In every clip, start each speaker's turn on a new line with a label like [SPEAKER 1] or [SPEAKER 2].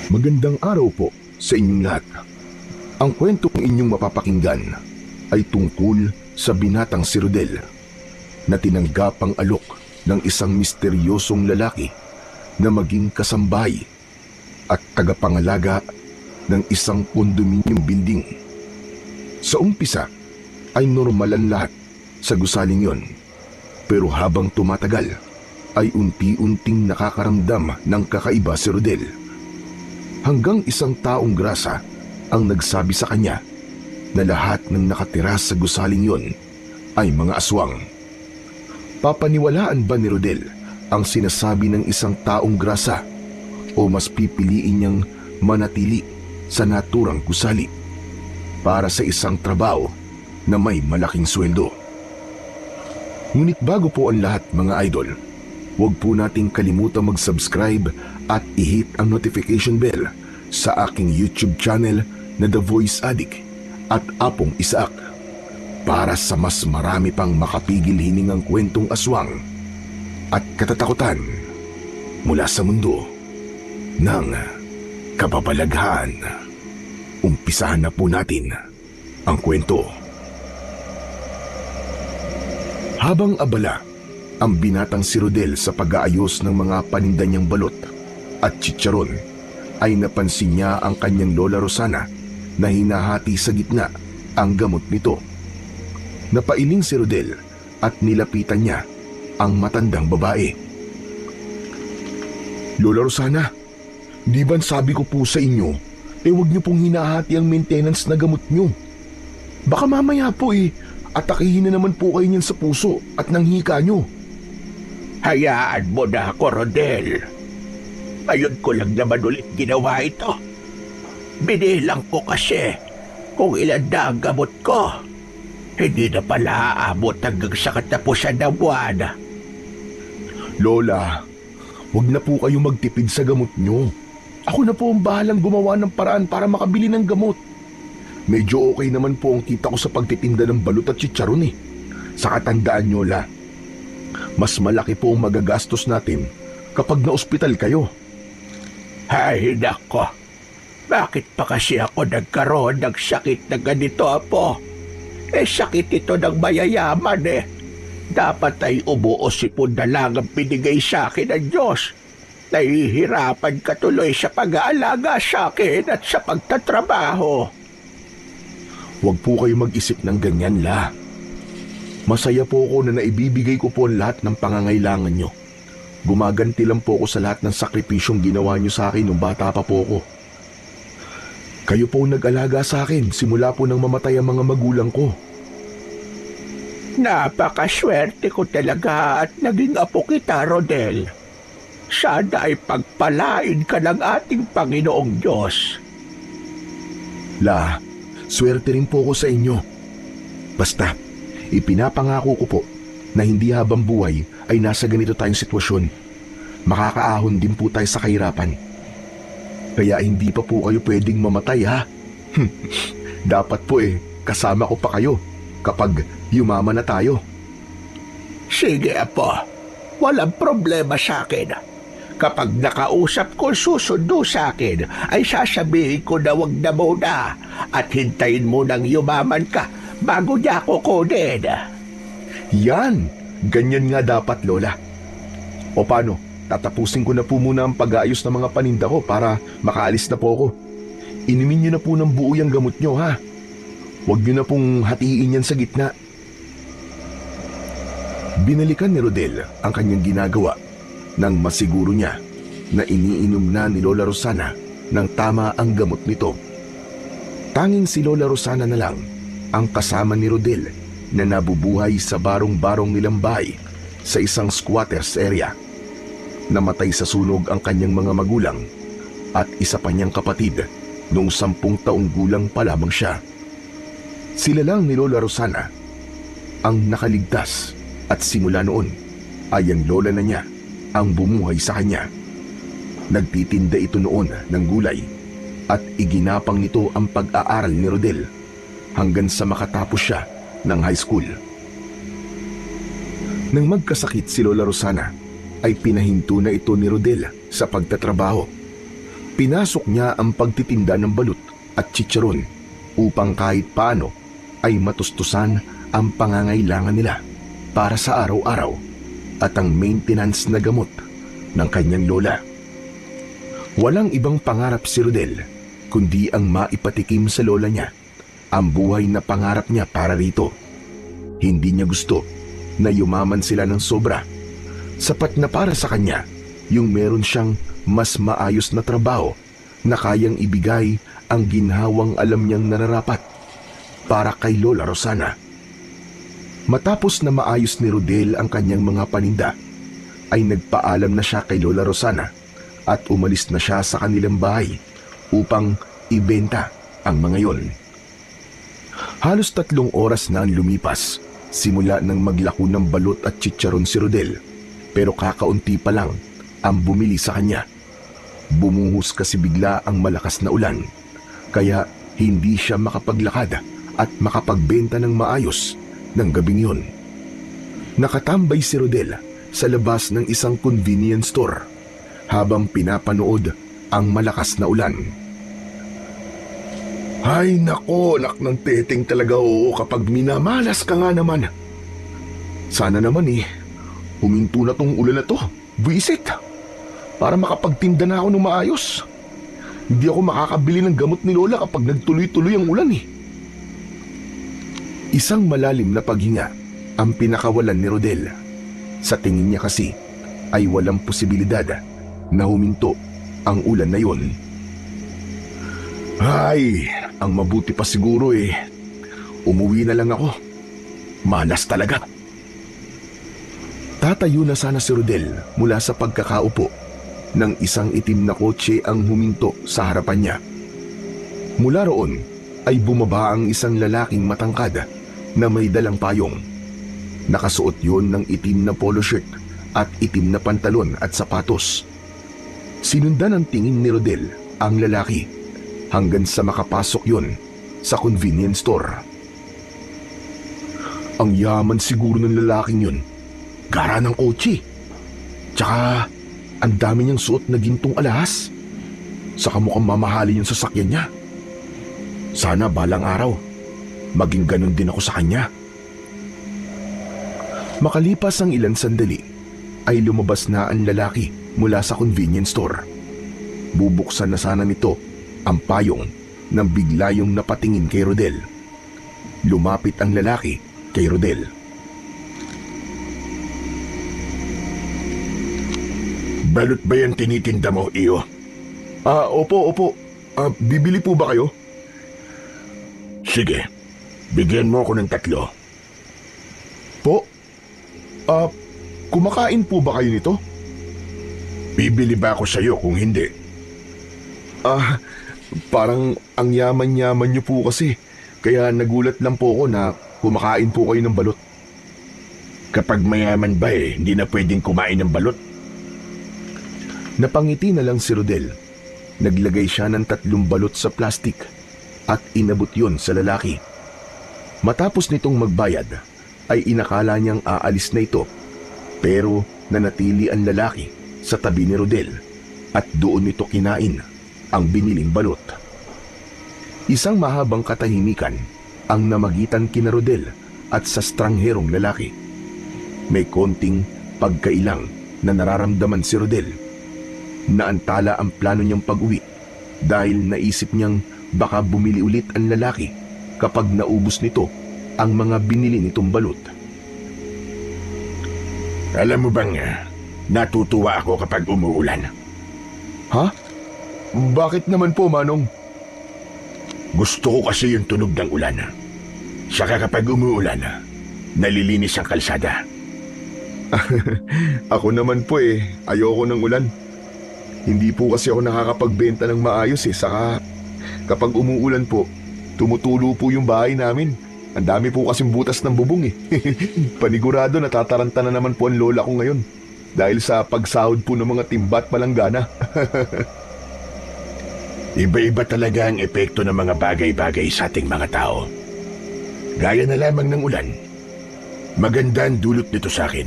[SPEAKER 1] Magandang araw po sa inyong lahat. Ang kwentong inyong mapapakinggan ay tungkol sa binatang si Rodel na tinanggap ang alok ng isang misteryosong lalaki na maging kasambahay at tagapangalaga ng isang condominium building. Sa umpisa ay normalan lahat sa gusaling yon, pero habang tumatagal ay unti-unting nakakaramdam ng kakaiba si Rodel. Hanggang isang taong grasa ang nagsabi sa kanya na lahat ng nakatira sa gusaling yon ay mga aswang. Papaniwalaan ba ni Rodel ang sinasabi ng isang taong grasa o mas pipiliin niyang manatili sa naturang gusali para sa isang trabaho na may malaking sweldo? Ngunit bago po ang lahat, mga idol, huwag po nating kalimutang mag-subscribe at i-hit ang notification bell sa aking YouTube channel na The Voice Addict at Apong Isaak para sa mas marami pang makapigil hiningang kwentong aswang at katatakutan mula sa mundo ng kababalaghan. Umpisahan na po natin ang kwento. Habang abala ang binatang si Rodel sa pag-aayos ng mga paninda niyang balot at chicharon, ay napansin niya ang kanyang Lola Rosana na hinahati sa gitna ang gamot nito. Napailing si Rodel at nilapitan niya ang matandang babae. "Lola Rosana, di ba sabi ko po sa inyo, huwag niyo pong hinahati ang maintenance na gamot niyo? Baka mamaya po atakihin na naman po kayo niyan sa puso at ng hika niyo."
[SPEAKER 2] Hayaan mo na ako, Rodel. Ngayon ko lang naman ulit ginawa ito. Binilang ko kasi kung ilan na ang gamot ko. Hindi na pala aabot hanggang sa katapusan ng buwan.
[SPEAKER 1] "Lola, huwag na po kayo magtipid sa gamot niyo. Ako na po ang bahalang gumawa ng paraan para makabili ng gamot. Medyo okay naman po ang kita ko sa pagtitinda ng balut at chicharon . Saka tandaan niyo, La, mas malaki po ang magagastos natin kapag na-ospital kayo."
[SPEAKER 2] Ay, nako. Bakit pa kasi ako nagkaroon ng sakit na ganito, Apo? Sakit ito ng mayayaman . Dapat ay umuusipon na lang ang binigay sa akin ng Diyos. Nahihirapan ka tuloy sa pag-aalaga sa akin at sa pagtatrabaho.
[SPEAKER 1] Huwag po kayo mag-isip ng ganyan, La. Masaya po ako na naibibigay ko po ang lahat ng pangangailangan nyo. Gumaganti lang po ako sa lahat ng sakripisyong ginawa nyo sa akin nung bata pa po ako. Kayo po nag-alaga sa akin simula po nang mamatay ang mga magulang ko.
[SPEAKER 2] Napakaswerte ko talaga at naging apo kita, Rodel. Sana ay pagpalain ka ng ating Panginoong Diyos.
[SPEAKER 1] La, swerte rin po ako sa inyo. Basta, ipinapangako ko po na hindi habang buhay ay nasa ganito tayong sitwasyon. Makakaahon din po tayo sa kahirapan. Kaya hindi pa po kayo pwedeng mamatay, ha? Dapat po kasama ko pa kayo kapag yumaman na tayo.
[SPEAKER 2] Sige, Apo. Walang problema sa akin. Kapag nakausap ko susundo sa akin, ay sasabihin ko na wag na muna at hintayin mo nang yumaman ka bago niya ako kunin.
[SPEAKER 1] Yan! Ganyan nga dapat, Lola. O paano? Tatapusin ko na po muna ang pag-aayos ng mga paninda ko para makaalis na po ako. Inumin niyo na po ng buo yung gamot niyo, ha? Huwag niyo na pong hatiin yan sa gitna. Binalikan ni Rodel ang kanyang ginagawa nang masiguro niya na iniinom na ni Lola Rosana ng tama ang gamot nito. Tanging si Lola Rosana na lang ang kasama ni Rodel na nabubuhay sa barong-barong nilang bahay sa isang squatters area. Namatay sa sunog ang kanyang mga magulang at isa pa niyang kapatid noong 10 taong gulang pa lamang siya. Sila lang ni Lola Rosana ang nakaligtas at simula noon ay ang lola na niya ang bumuhay sa kanya. Nagtitinda ito noon ng gulay at iginapang nito ang pag-aaral ni Rodel hanggang sa makatapos siya ng high school. Nang magkasakit si Lola Rosana, ay pinahinto na ito ni Rodel sa pagtatrabaho Pinasok niya ang pagtitinda ng balut at chicharon upang kahit paano ay matustusan ang pangangailangan nila para sa araw-araw at ang maintenance na gamot ng kanyang lola. Walang ibang pangarap si Rodel kundi ang maipatikim sa lola niya ang buhay na pangarap niya para rito. Hindi niya gusto na yumaman sila ng sobra. Sapat na para sa kanya yung meron siyang mas maayos na trabaho na kayang ibigay ang ginhawang alam niyang nararapat para kay Lola Rosana. Matapos na maayos ni Rodel ang kanyang mga paninda, ay nagpaalam na siya kay Lola Rosana at umalis na siya sa kanilang bahay upang ibenta ang mga yon. Halos 3 oras na ang lumipas simula nang maglako ng balot at chicharon si Rodel, pero kakaunti pa lang ang bumili sa kanya. Bumuhos kasi bigla ang malakas na ulan, kaya hindi siya makapaglakad at makapagbenta ng maayos ng gabing yun. Nakatambay si Rodel sa labas ng isang convenience store habang pinapanood ang malakas na ulan. Ay nako, anak ng teteng talaga, oo, kapag minamalas ka nga naman. Sana naman huminto na tong ulan na to, buisit, para makapagtinda na ako ng maayos. Hindi ako makakabili ng gamot ni Lola kapag nagtuloy-tuloy ang ulan Isang malalim na paghinga ang pinakawalan ni Rodel. Sa tingin niya kasi ay walang posibilidad na huminto ang ulan na yon. Ay, ang mabuti pa siguro umuwi na lang ako. Malas talaga. Tatayo na sana si Rodel mula sa pagkakaupo nang isang itim na kotse ang huminto sa harapan niya. Mula roon ay bumaba ang isang lalaking matangkad na may dalang payong. Nakasuot yon ng itim na polo shirt at itim na pantalon at sapatos. Sinundan ng tingin ni Rodel ang lalaki hanggang sa makapasok yon sa convenience store. Ang yaman siguro ng lalaking yun. Gara ng kotse. Tsaka ang dami niyang suot na gintong alahas. Saka mukhang mamahalin yung sasakyan niya. Sana balang araw maging ganun din ako sa kanya. Makalipas ang ilang sandali ay lumabas na ang lalaki mula sa convenience store. Bubuksan na sana nito ang payong nang bigla yung napatingin kay Rodel. Lumapit ang lalaki kay Rodel.
[SPEAKER 2] Balot ba yan tinitinda mo, iyo?
[SPEAKER 1] Opo. Bibili po ba kayo?
[SPEAKER 2] Sige, bigyan mo ako ng 3.
[SPEAKER 1] Po? Kumakain po ba kayo nito?
[SPEAKER 2] Bibili ba ako sa'yo kung hindi?
[SPEAKER 1] Parang ang yaman-yaman niyo po kasi. Kaya nagulat lang po ako na kumakain po kayo ng balot.
[SPEAKER 2] Kapag mayaman ba hindi na pwedeng kumain ng balot?
[SPEAKER 1] Napangiti na lang si Rodel. Naglagay siya ng 3 balot sa plastik at inabot yon sa lalaki. Matapos nitong magbayad, ay inakala niyang aalis na ito, pero nanatili ang lalaki sa tabi ni Rodel at doon nito kinain ang biniling balot. Isang mahabang katahimikan ang namagitan kina Rodel at sa strangherong lalaki. May konting pagkailang na nararamdaman si Rodel. Naantala ang plano niyang pag-uwi dahil naisip niyang baka bumili ulit ang lalaki kapag naubos nito ang mga binili nitong balot.
[SPEAKER 2] Alam mo bang natutuwa ako kapag umuulan?
[SPEAKER 1] Ha? Bakit naman po, Manong?
[SPEAKER 2] Gusto ko kasi yung tunog ng ulan. Saka kapag umuulan, nalilinis ang kalsada.
[SPEAKER 1] Ako naman po ayoko ng ulan. Hindi po kasi ako nakakapagbenta ng maayos saka kapag umuulan po, tumutulo po yung bahay namin. Ang dami po kasing butas ng bubong Panigurado natataranta na naman po ang lola ko ngayon dahil sa pagsahod po ng mga timba at palanggana.
[SPEAKER 2] Iba-iba talaga ang epekto ng mga bagay-bagay sa ating mga tao. Gaya na lamang ng ulan. Maganda ang dulot nito sa akin.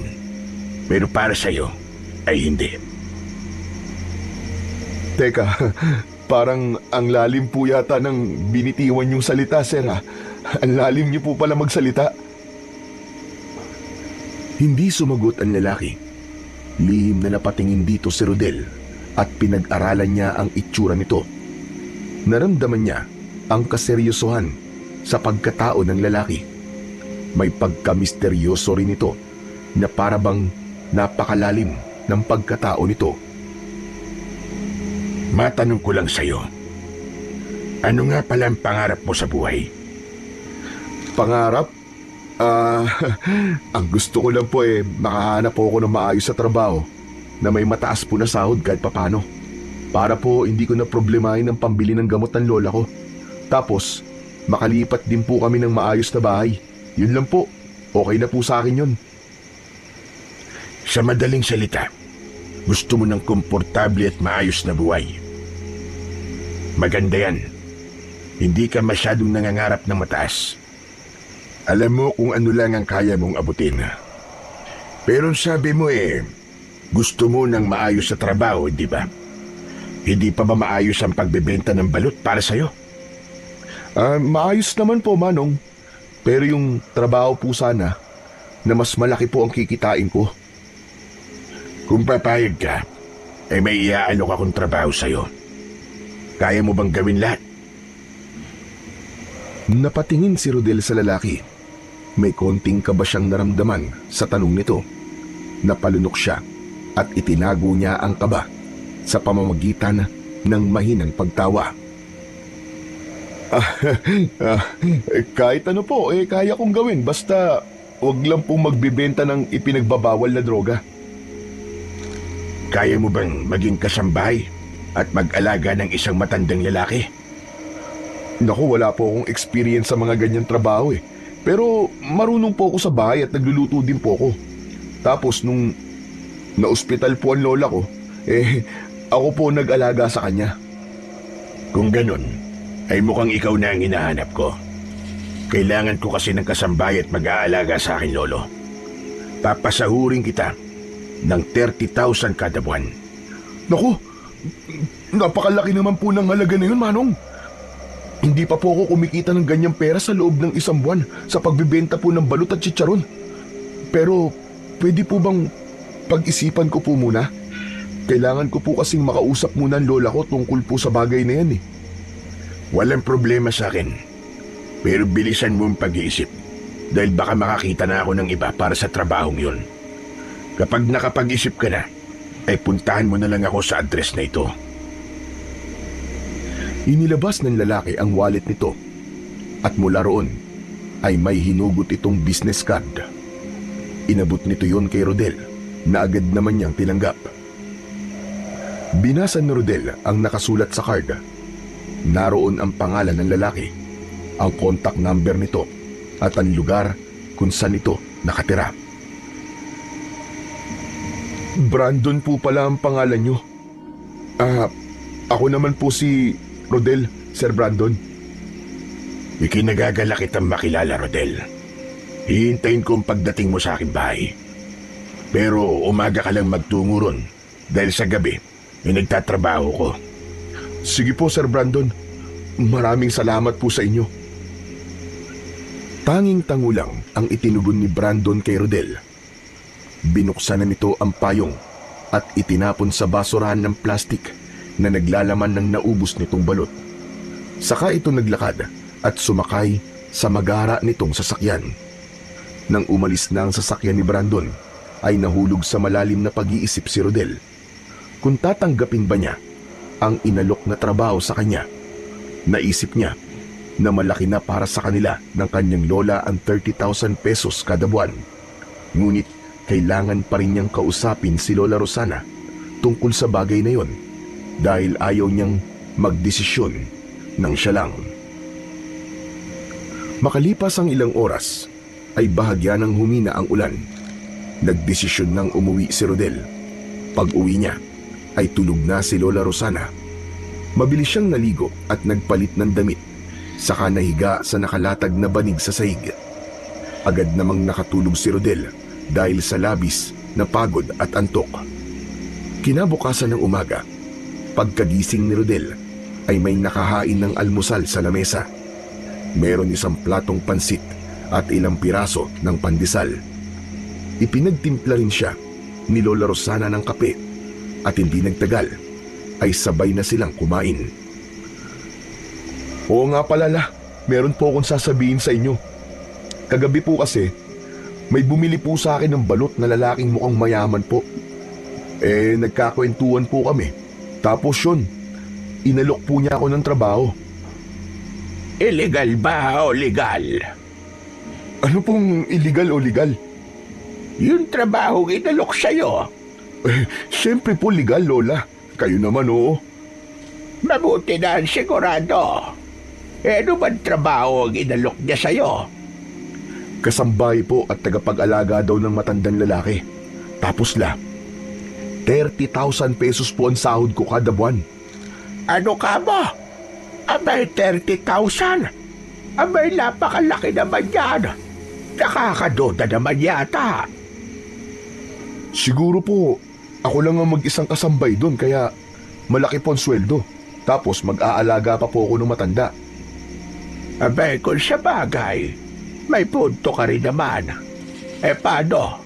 [SPEAKER 2] Pero para sa iyo ay hindi.
[SPEAKER 1] Teka, parang ang lalim po yata ng binitiwan yung salita, sir ha. Ang lalim niyo po pala magsalita. Hindi sumagot ang lalaki. Lihim na napatingin dito si Rodel at pinag-aralan niya ang itsura nito. Naramdaman niya ang kaseryosohan sa pagkatao ng lalaki. May pagka-misteryoso rin ito na parabang napakalalim ng pagkatao nito.
[SPEAKER 2] Matanong ko lang sa'yo, ano nga pala ang pangarap mo sa buhay?
[SPEAKER 1] Pangarap? Ang gusto ko lang po makahanap po ako ng maayos sa trabaho na may mataas po na sahod kahit papano. Para po hindi ko na problemahin ang pambili ng gamot ng lola ko. Tapos, makalipat din po kami ng maayos na bahay. Yun lang po. Okay na po sa akin yun.
[SPEAKER 2] Sa madaling salita, gusto mo ng komportable at maayos na buhay. Maganda yan. Hindi ka masyadong nangangarap ng mataas. Alam mo kung ano lang ang kaya mong abutin. Pero sabi mo gusto mo ng maayos sa trabaho, di ba? Hindi pa ba maayos ang pagbebenta ng balut para sa'yo?
[SPEAKER 1] Maayos naman po, Manong. Pero yung trabaho po sana na mas malaki po ang kikitain ko.
[SPEAKER 2] Kung papayag ka, may iaalok akong trabaho sa'yo. Kaya mo bang gawin lahat?
[SPEAKER 1] Napatingin si Rodel sa lalaki. May konting kaba siyang naramdaman sa tanong nito. Napalunok siya at itinago niya ang kaba sa pamamagitan ng mahinang pagtawa. Kahit ano po, kaya kong gawin. Basta wag lang pong magbibenta ng ipinagbabawal na droga.
[SPEAKER 2] Kaya mo bang maging kasambahay at mag-alaga ng isang matandang lalaki?
[SPEAKER 1] Naku, wala po akong experience sa mga ganyang trabaho Pero marunong po ako sa bahay at nagluluto din po ako. Tapos nung na-ospital po ang lola ko, ako po nag-alaga sa kanya.
[SPEAKER 2] Kung ganun, ay mukhang ikaw na ang hinahanap ko. Kailangan ko kasi ng kasambay at mag-aalaga sa akin, lolo. Papasahurin kita ng 30,000 kada buwan.
[SPEAKER 1] Naku, napakalaki naman po ng halaga na yun, Manong. Hindi pa po ako kumikita ng ganyang pera sa loob ng isang buwan sa pagbibenta po ng balut at chicharon. Pero pwede po bang pag-isipan ko po muna? Kailangan ko po kasing makausap muna ang lola ko tungkol po sa bagay na yan
[SPEAKER 2] Walang problema sa akin. Pero bilisan mo ang pag-iisip dahil baka makakita na ako ng iba para sa trabahong yun. Kapag nakapag-isip ka na, ay puntahan mo na lang ako sa address na ito.
[SPEAKER 1] Inilabas ng lalaki ang wallet nito at mula roon ay may hinugot itong business card. Inabot nito yon kay Rodel na agad naman niyang tinanggap. Binasa ni Rodel ang nakasulat sa card. Naroon ang pangalan ng lalaki, ang contact number nito at ang lugar kung saan ito nakatira. Brandon po pala ang pangalan niyo. Ako naman po si Rodel, Sir Brandon.
[SPEAKER 2] Ikinagagala kitang makilala, Rodel. Hihintayin ko ang pagdating mo sa aking bahay. Pero umaga ka lang magtungo ron dahil sa gabi nagtatrabaho ko.
[SPEAKER 1] Sige po, Sir Brandon. Maraming salamat po sa inyo. Tanging tangulang ang itinugon ni Brandon kay Rodel. Binuksan na nito ang payong at itinapon sa basurahan ng plastik na naglalaman ng naubos nitong balot. Saka ito naglakad at sumakay sa magara nitong sasakyan. Nang umalis na ang sasakyan ni Brandon, ay nahulog sa malalim na pag-iisip si Rodel. Kung tatanggapin ba niya ang inalok na trabaho sa kanya. Naisip niya na malaki na para sa kanila ng kanyang lola ang 30,000 pesos kada buwan. Ngunit kailangan pa rin niyang kausapin si Lola Rosana tungkol sa bagay na yon dahil ayaw niyang magdesisyon nang siya lang. Makalipas ang ilang oras ay bahagya ng humina ang ulan. Nagdesisyon nang umuwi si Rodel. Pag-uwi niya ay tulog na si Lola Rosana. Mabilis siyang naligo at nagpalit ng damit, saka nahiga sa nakalatag na banig sa sahig. Agad namang nakatulog si Rodel dahil sa labis na pagod at antok. Kinabukasan ng umaga, Pagkagising ni Rodel ay may nakahain ng almusal sa lamesa. Meron isang platong pansit at ilang piraso ng pandesal. Ipinagtimpla rin siya ni Lola Rosana ng kape at hindi nagtagal ay sabay na silang kumain. Oo nga pala la, meron po akong sasabihin sa inyo. Kagabi po kasi, may bumili po sa akin ng balot na lalaking mukhang mayaman po. Nagkakwentuhan po kami. Tapos yun, inalok po niya ako ng trabaho.
[SPEAKER 2] Illegal ba o legal?
[SPEAKER 1] Ano pong illegal o legal?
[SPEAKER 2] Yung trabaho inalok sa'yo.
[SPEAKER 1] Siyempre po legal, Lola. Kayo naman oo.
[SPEAKER 2] Mabuti na ang sigurado. Ano bang trabaho ang inalok niya sa'yo?
[SPEAKER 1] Kasambahay po at tagapag-alaga daw ng matandang lalaki. Tapos 30,000 pesos po ang sahod ko kada buwan.
[SPEAKER 2] Ano ka mo? Abay, 30,000? Abay, napakalaki naman yan. Nakakaduda naman yata.
[SPEAKER 1] Siguro po, ako lang ang mag-isang kasambay doon kaya malaki po ang sweldo. Tapos mag-aalaga pa po ako ng matanda.
[SPEAKER 2] Abay, kung sa bagay, may punto ka rin naman. Paano?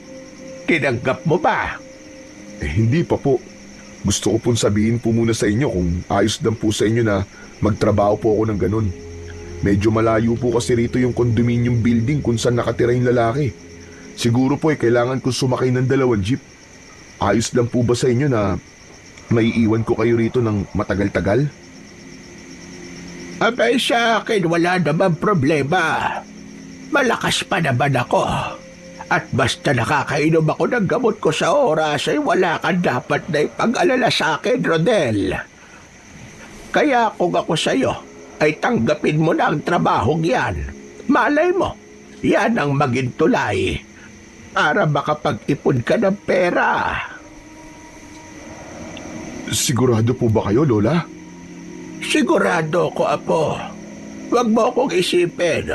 [SPEAKER 2] Tinanggap mo ba?
[SPEAKER 1] Hindi pa po. Gusto ko pong sabihin po muna sa inyo kung ayos lang po sa inyo na magtrabaho po ako ng ganun. Medyo malayo po kasi rito yung condominium building kung saan nakatira yung lalaki. Siguro po kailangan ko sumakay ng 2 jeep. Ayos lang po ba sa inyo na maiiwan ko kayo rito ng matagal-tagal?
[SPEAKER 2] Abay, sa akin wala naman problema. Malakas pa naman ako. At basta nakakainom ako ng gamot ko sa oras ay wala kang dapat na ipag-alala sa akin, Rodel. Kaya kung ako sa'yo ay tanggapin mo na ang trabahong yan. Malay mo, yan ang maging tulay para makapag-ipon ka ng pera.
[SPEAKER 1] Sigurado po ba kayo, Lola?
[SPEAKER 2] Sigurado ko, Apo. Huwag mo akong isipin.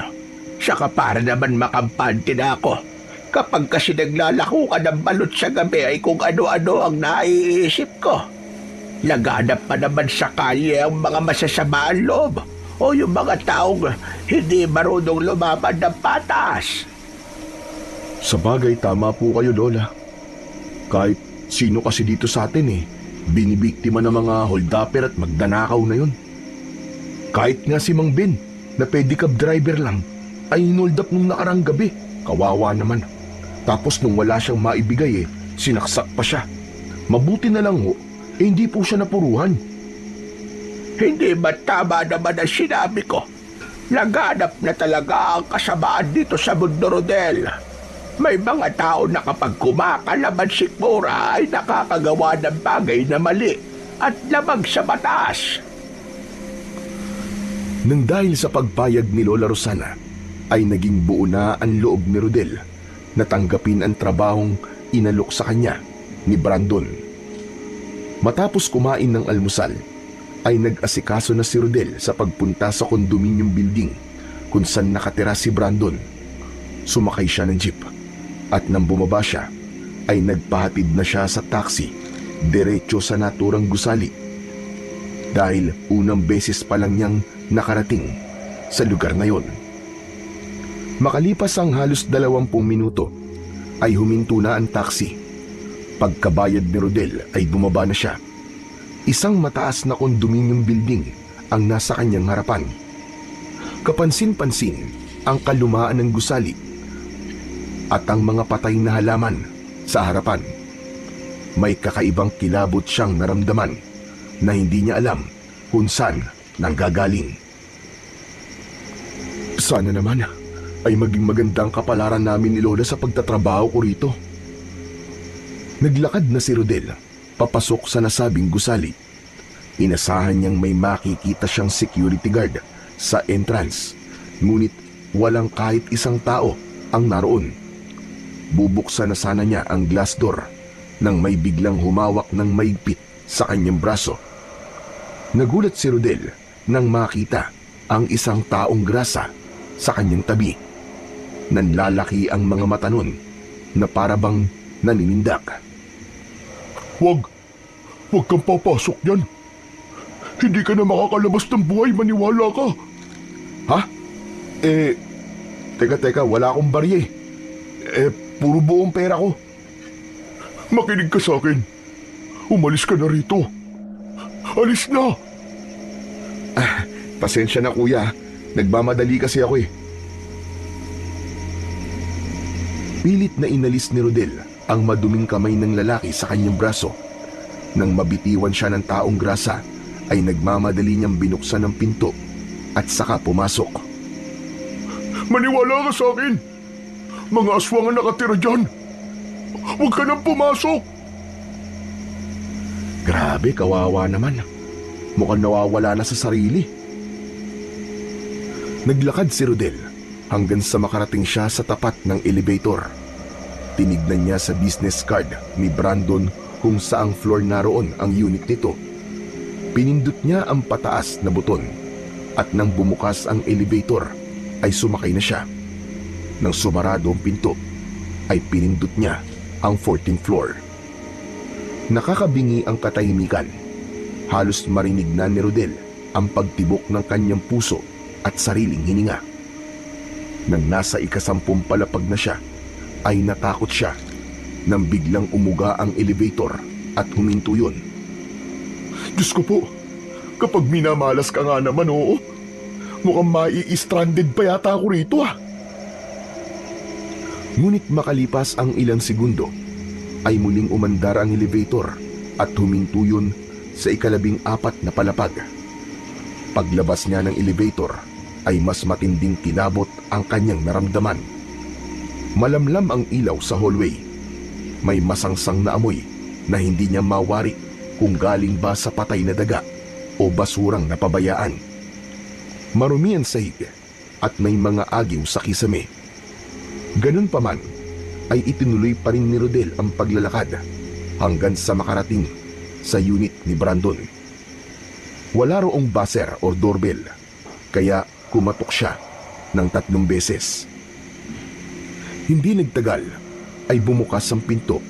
[SPEAKER 2] Saka para naman makampante na ako. Kapag kasi naglalako ka ng balot sa gabi ay kung ano-ano ang naiisip ko. Laganap pa naman sa kalye ang mga masasamaan loob o yung mga taong hindi marunong lumaban ng patas.
[SPEAKER 1] Sa bagay, tama po kayo, Lola. Kahit sino kasi dito sa atin binibiktima ng mga holdupper at magdanakaw na yun. Kahit nga si Mang Ben, na pedicab driver lang, ay hinold up nung nakarang gabi. Kawawa naman. Tapos nung wala siyang maibigay sinaksak pa siya. Mabuti na lang hindi po siya napuruhan.
[SPEAKER 2] Hindi ba tama naman ang sinabi ko? Laganap na talaga ang kasamaan dito sa mundo, Rodel. May mga tao na kapag kumakalaban sikmura ay nakakagawa ng bagay na mali at lamang sa batas.
[SPEAKER 1] Nang dahil sa pagpayag ni Lola Rosana, ay naging buo na ang loob ni Rodel na tanggapin ang trabahong inalok sa kanya ni Brandon. Matapos kumain ng almusal, ay nag-asikaso na si Rodel sa pagpunta sa condominium building kung saan nakatira si Brandon. Sumakay siya ng jeep at nang bumaba siya, ay nagpahatid na siya sa taxi diretso sa naturang gusali. Dahil unang beses pa lang niyang nakarating sa lugar na yon. Makalipas ang halos 20 minuto, ay huminto na ang taxi. Pagkabayad ni Rodel ay bumaba na siya. Isang mataas na condominium building ang nasa kanyang harapan. Kapansin-pansin ang kalumaan ng gusali at ang mga patay na halaman sa harapan. May kakaibang kilabot siyang naramdaman na hindi niya alam kung saan nanggagaling. Sana naman ay maging magandang kapalaran namin ni Lola sa pagtatrabaho ko rito. Naglakad na si Rodel papasok sa nasabing gusali. Inasahan niyang may makikita siyang security guard sa entrance, ngunit walang kahit isang tao ang naroon. Bubuksan na sana niya ang glass door nang may biglang humawak ng maigpit sa kanyang braso. Nagulat si Rodel nang makita ang isang taong grasa sa kanyang tabi. Nanlalaki ang mga mata nun na parabang naninindak. Huwag kang papasok yan.
[SPEAKER 3] Hindi ka na makakalabas ng buhay, maniwala ka.
[SPEAKER 1] Ha? Teka, wala akong barya eh. Puro buong pera ko.
[SPEAKER 3] Makinig ka sa akin. Umalis ka na rito. Alis na!
[SPEAKER 1] Pasensya na kuya, nagmamadali kasi ako eh. Pilit na inalis ni Rodel ang maduming kamay ng lalaki sa kanyang braso. Nang mabitiwan siya ng taong grasa, ay nagmamadali niyang binuksan ang pinto at saka pumasok.
[SPEAKER 3] Maniwala ka sa akin. Mga aswang ang nakatira dyan. Huwag ka nang pumasok.
[SPEAKER 1] Grabe, kawawa naman. Mukhang nawawala na sa sarili. Naglakad si Rodel hanggang sa makarating siya sa tapat ng elevator. Tinignan niya sa business card ni Brandon kung saang floor naroon ang unit nito. Pinindot niya ang pataas na buton at nang bumukas ang elevator ay sumakay na siya. Nang sumarado ang pinto ay pinindot niya ang 14th floor. Nakakabingi ang katahimikan. Halos marinig na ni Rodel ang pagtibok ng kanyang puso at sariling hininga. Nang nasa ikasampung palapag na siya, ay natakot siya nang biglang umuga ang elevator at huminto yun.
[SPEAKER 3] Diyos ko po, kapag minamalas ka nga naman, oo. Mukhang mai-stranded pa yata ako rito ah.
[SPEAKER 1] Ngunit makalipas ang ilang segundo, ay muling umandar ang elevator at huminto yun sa ika-14 na palapag. Paglabas niya ng elevator, ay mas matinding kilabot ang kanyang naramdaman. Malamlam ang ilaw sa hallway. May masangsang na amoy na hindi niya mawari kung galing ba sa patay na daga o basurang napabayaan. Marumi ang sahig at may mga agiw sa kisame. Ganun pa man, ay itinuloy pa rin ni Rodel ang paglalakad hanggang sa makarating sa unit ni Brandon. Wala roong buzzer o doorbell, kaya kumatok siya ng 3 beses. Hindi nagtagal ay bumukas ang pinto.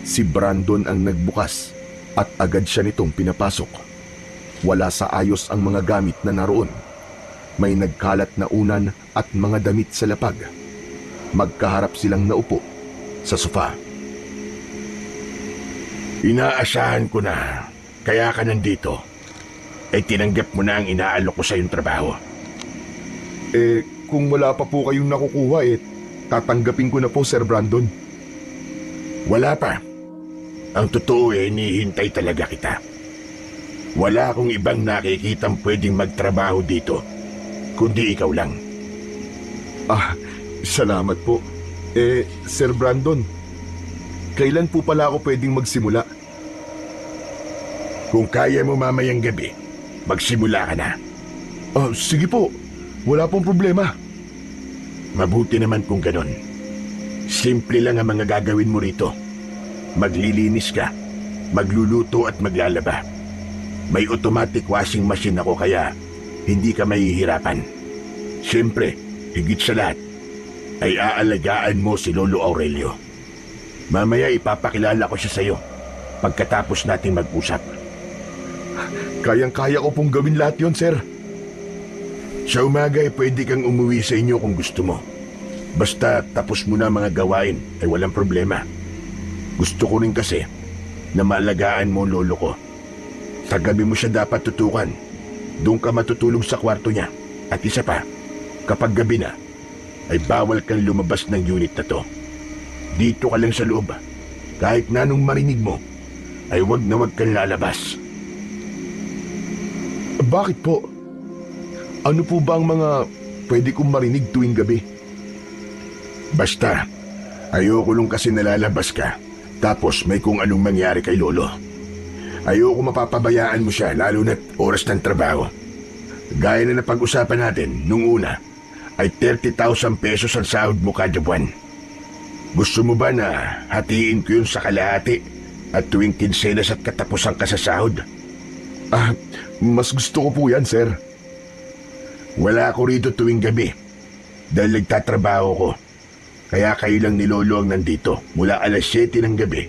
[SPEAKER 1] Si Brandon ang nagbukas at agad siya nitong pinapasok. Wala sa ayos ang mga gamit na naroon. May nagkalat na unan at mga damit sa lapag. Magkaharap silang naupo sa sofa.
[SPEAKER 2] Inaasahan ko na, kaya ka nandito. Tinanggap mo na ang inaalok ko sa iyong trabaho.
[SPEAKER 1] Kung wala pa po kayong nakukuha tatanggapin ko na po, Sir Brandon.
[SPEAKER 2] Wala pa. Ang totoo hinihintay talaga kita. Wala akong ibang nakikitang pwedeng magtrabaho dito, kundi ikaw lang.
[SPEAKER 1] Salamat po. Sir Brandon, kailan po pala ako pwedeng magsimula?
[SPEAKER 2] Kung kaya mo mamayang gabi, magsimula ka na.
[SPEAKER 1] Sige po. Wala pong problema.
[SPEAKER 2] Mabuti naman kung ganon. Simple lang ang mga gagawin mo rito. Maglilinis ka, magluluto at maglalaba. May automatic washing machine ako kaya hindi ka mahihirapan. Siyempre, higit sa lahat, ay aalagaan mo si Lolo Aurelio. Mamaya ipapakilala ko siya sa iyo pagkatapos nating mag-usap.
[SPEAKER 1] Kayang-kaya ko pong gawin lahat yon, sir.
[SPEAKER 2] Sa umaga pwede kang umuwi sa inyo kung gusto mo. Basta tapos mo na mga gawain ay walang problema. Gusto ko rin kasi na maalagaan mo lolo ko. Sa gabi mo siya dapat tutukan. Doon ka matutulog sa kwarto niya. At isa pa, kapag gabi na, ay bawal kang lumabas ng unit na to. Dito ka lang sa loob. Kahit na anong marinig mo, ay wag na wag kang lalabas.
[SPEAKER 1] Bakit po? Ano po ba ang mga pwede kong marinig tuwing gabi?
[SPEAKER 2] Basta, ayoko lang kasi nalalabas ka, tapos may kung anong mangyari kay Lolo. Ayoko mapapabayaan mo siya, lalo na't oras ng trabaho. Gaya na napag-usapan natin nung una, ay 30,000 pesos ang sahod mo kada buwan. Gusto mo ba na hatiin ko yun sa kalahati at tuwing kinsenas at katapusan ka sa sahod?
[SPEAKER 1] Mas gusto ko po yan, sir.
[SPEAKER 2] Wala ako rito tuwing gabi dahil nagtatrabaho ko. Kaya kayo lang ni Lolo ang nandito mula alas 7 ng gabi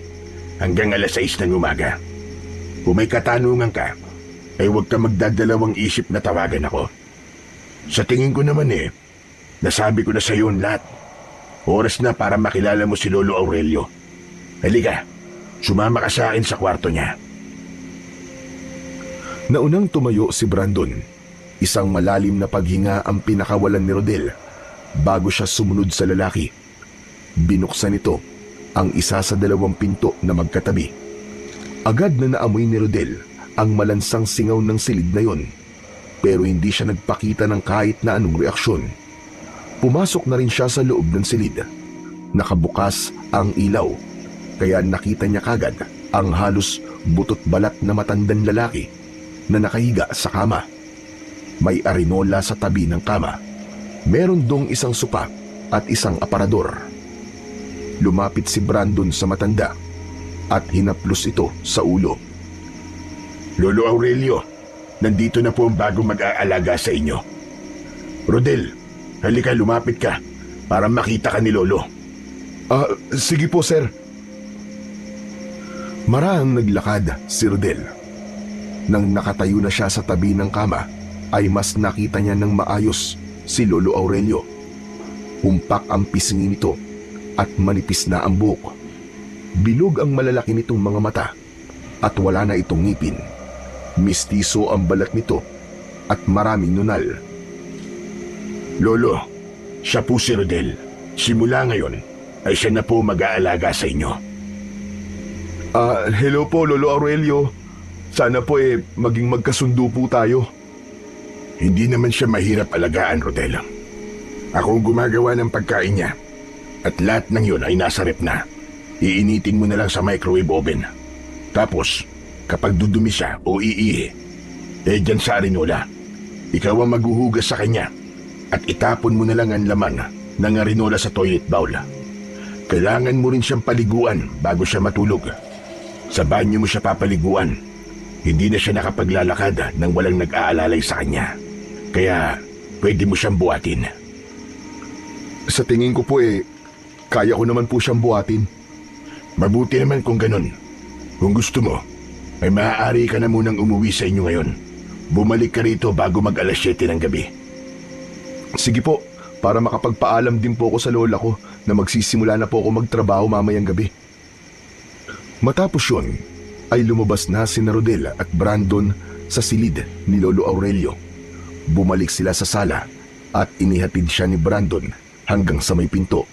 [SPEAKER 2] hanggang alas 6 ng umaga. Kung may katanungan ka, huwag ka magdadalawang isip na tawagan ako. Sa tingin ko naman nasabi ko na sa iyo ang lahat. Oras na para makilala mo si Lolo Aurelio. Halika, sumama ka sa akin sa kwarto niya.
[SPEAKER 1] Naunang tumayo si Brandon. Isang malalim na paghinga ang pinakawalan ni Rodel bago siya sumunod sa lalaki. Binuksan nito ang isa sa dalawang pinto na magkatabi. Agad na naamoy ni Rodel ang malansang singaw ng silid na yon, pero hindi siya nagpakita ng kahit na anong reaksyon. Pumasok na rin siya sa loob ng silid. Nakabukas ang ilaw, kaya nakita niya kagad ang halos butot balat na matandang lalaki na nakahiga sa kama. May arinola sa tabi ng kama. Meron dong isang sopa at isang aparador. Lumapit si Brandon sa matanda at hinaplos ito sa ulo.
[SPEAKER 2] Lolo Aurelio, nandito na po ang bagong mag-aalaga sa inyo. Rodel, halika, lumapit ka para makita ka ni Lolo.
[SPEAKER 1] Sige po, sir. Marahang naglakad si Rodel. Nang nakatayo na siya sa tabi ng kama, ay mas nakita niya ng maayos si Lolo Aurelio. Humpak ang pisngi nito at manipis na ang buhok. Bilog ang malalaki nitong mga mata at wala na itong ngipin. Mistiso ang balat nito at maraming nunal.
[SPEAKER 2] Lolo, siya po si Rodel. Simula ngayon ay siya na po mag-aalaga sa inyo.
[SPEAKER 1] Hello po, Lolo Aurelio. Sana po maging magkasundo po tayo.
[SPEAKER 2] Hindi naman siya mahirap alagaan, Rodel. Ako ang gumagawa ng pagkain niya. At lahat ng yun ay nasa rep na. Iinitin mo na lang sa microwave oven. Tapos, kapag dudumi siya o iihi, dyan sa arinola, ikaw ang maghuhugas sa kanya at itapon mo na lang ang laman ng arinola sa toilet bowl. Kailangan mo rin siyang paliguan bago siya matulog. Sa banyo mo siya papaliguan. Hindi na siya nakapaglalakad nang walang nag-aalalay sa kanya. Kaya, pwede mo siyang buhatin.
[SPEAKER 1] Sa tingin ko po kaya ko naman po siyang buhatin.
[SPEAKER 2] Mabuti naman kung ganun. Kung gusto mo, ay maaari ka na munang umuwi sa inyo ngayon. Bumalik ka rito bago mag-alas 7 ng gabi.
[SPEAKER 1] Sige po, para makapagpaalam din po ako sa lola ko na magsisimula na po ako magtrabaho mamayang gabi. Matapos yun, ay lumabas na si Rodel at Brandon sa silid ni Lolo Aurelio. Bumalik sila sa sala at inihatid siya ni Brandon hanggang sa may pinto.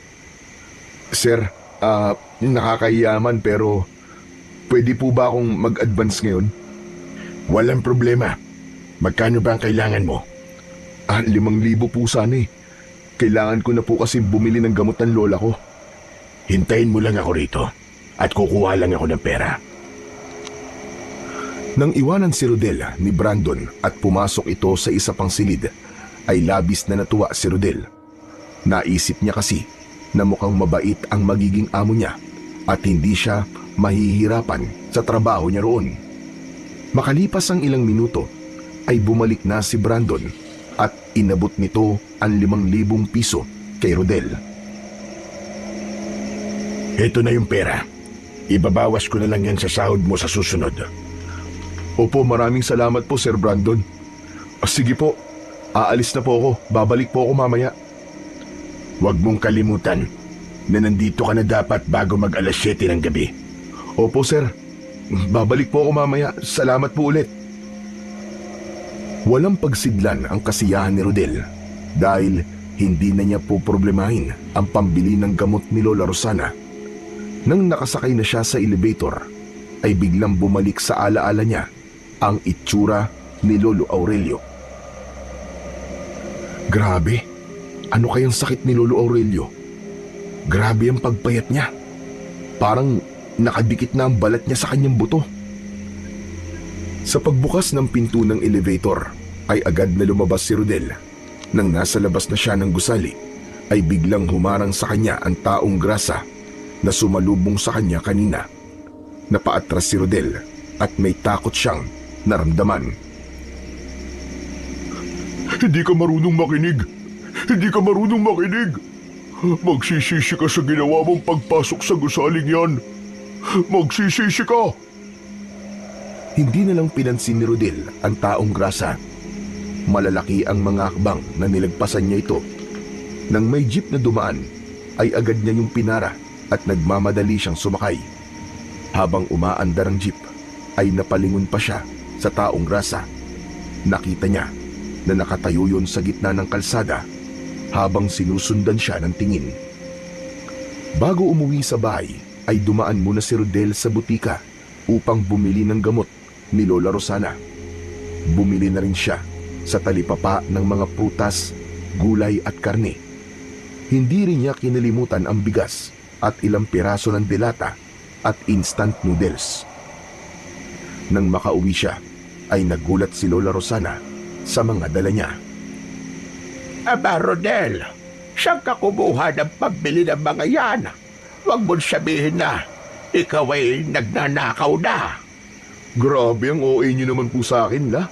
[SPEAKER 1] Sir, nakakahiyaman pero pwede po ba akong mag-advance ngayon?
[SPEAKER 2] Walang problema. Magkano ba ang kailangan mo?
[SPEAKER 1] 5,000 po sana Kailangan ko na po kasi bumili ng gamot ng lola ko.
[SPEAKER 2] Hintayin mo lang ako rito at kukuha lang ako ng pera.
[SPEAKER 1] Nang iwanan si Rodel ni Brandon at pumasok ito sa isa pang silid, ay labis na natuwa si Rodel. Naisip niya kasi na mukhang mabait ang magiging amo niya at hindi siya mahihirapan sa trabaho niya roon. Makalipas ang ilang minuto, ay bumalik na si Brandon at inabot nito ang 5,000 piso kay Rodel.
[SPEAKER 2] Ito na yung pera. Ibabawas ko na lang yan sa sahod mo sa susunod.
[SPEAKER 1] Opo, maraming salamat po, Sir Brandon. Sige po, aalis na po ako. Babalik po ako mamaya.
[SPEAKER 2] Huwag mong kalimutan na nandito ka na dapat bago mag-alas 7 ng gabi.
[SPEAKER 1] Opo, sir. Babalik po ako mamaya. Salamat po ulit. Walang pagsidlan ang kasiyahan ni Rodel dahil hindi na niya po problemahin ang pambili ng gamot ni Lola Rosana. Nang nakasakay na siya sa elevator, ay biglang bumalik sa alaala niya ang itsura ni Lolo Aurelio. Grabe, ano kayang sakit ni Lolo Aurelio? Grabe ang pagpayat niya. Parang nakadikit na ang balat niya sa kanyang buto. Sa pagbukas ng pinto ng elevator, ay agad na lumabas si Rodel. Nang nasa labas na siya ng gusali, ay biglang humarang sa kanya ang taong grasa na sumalubong sa kanya kanina. Napaatras si Rodel at may takot siyang naramdaman.
[SPEAKER 3] Hindi ka marunong makinig. Hindi ka marunong makinig. Magsisisi ka sa ginawa mong pagpasok sa gusaling yan. Magsisisi ka.
[SPEAKER 1] Hindi na lang pinansin ni Rodel ang taong grasa. Malalaki ang mga hakbang na nilagpasan niya ito. Nang may jeep na dumaan, ay agad niya yung pinara at nagmamadali siyang sumakay. Habang umaandar ang jeep, ay napalingon pa siya sa taong grasa. Nakita niya na nakatayo yun sa gitna ng kalsada habang sinusundan siya ng tingin. Bago umuwi sa bahay, ay dumaan muna si Rodel sa butika upang bumili ng gamot ni Lola Rosana. Bumili na rin siya sa talipapa ng mga prutas, gulay at karne. Hindi rin niya kinalimutan ang bigas at ilang piraso ng delata at instant noodles. Nang makauwi siya, ay nagulat si Lola Rosana sa mga dala niya.
[SPEAKER 2] Aba, Rodel, saan ka kumuha ng pambili ng mga yan? Huwag mong sabihin na ikaw ay nagnanakaw na.
[SPEAKER 1] Grabe ang OA niyo naman po sa akin, la.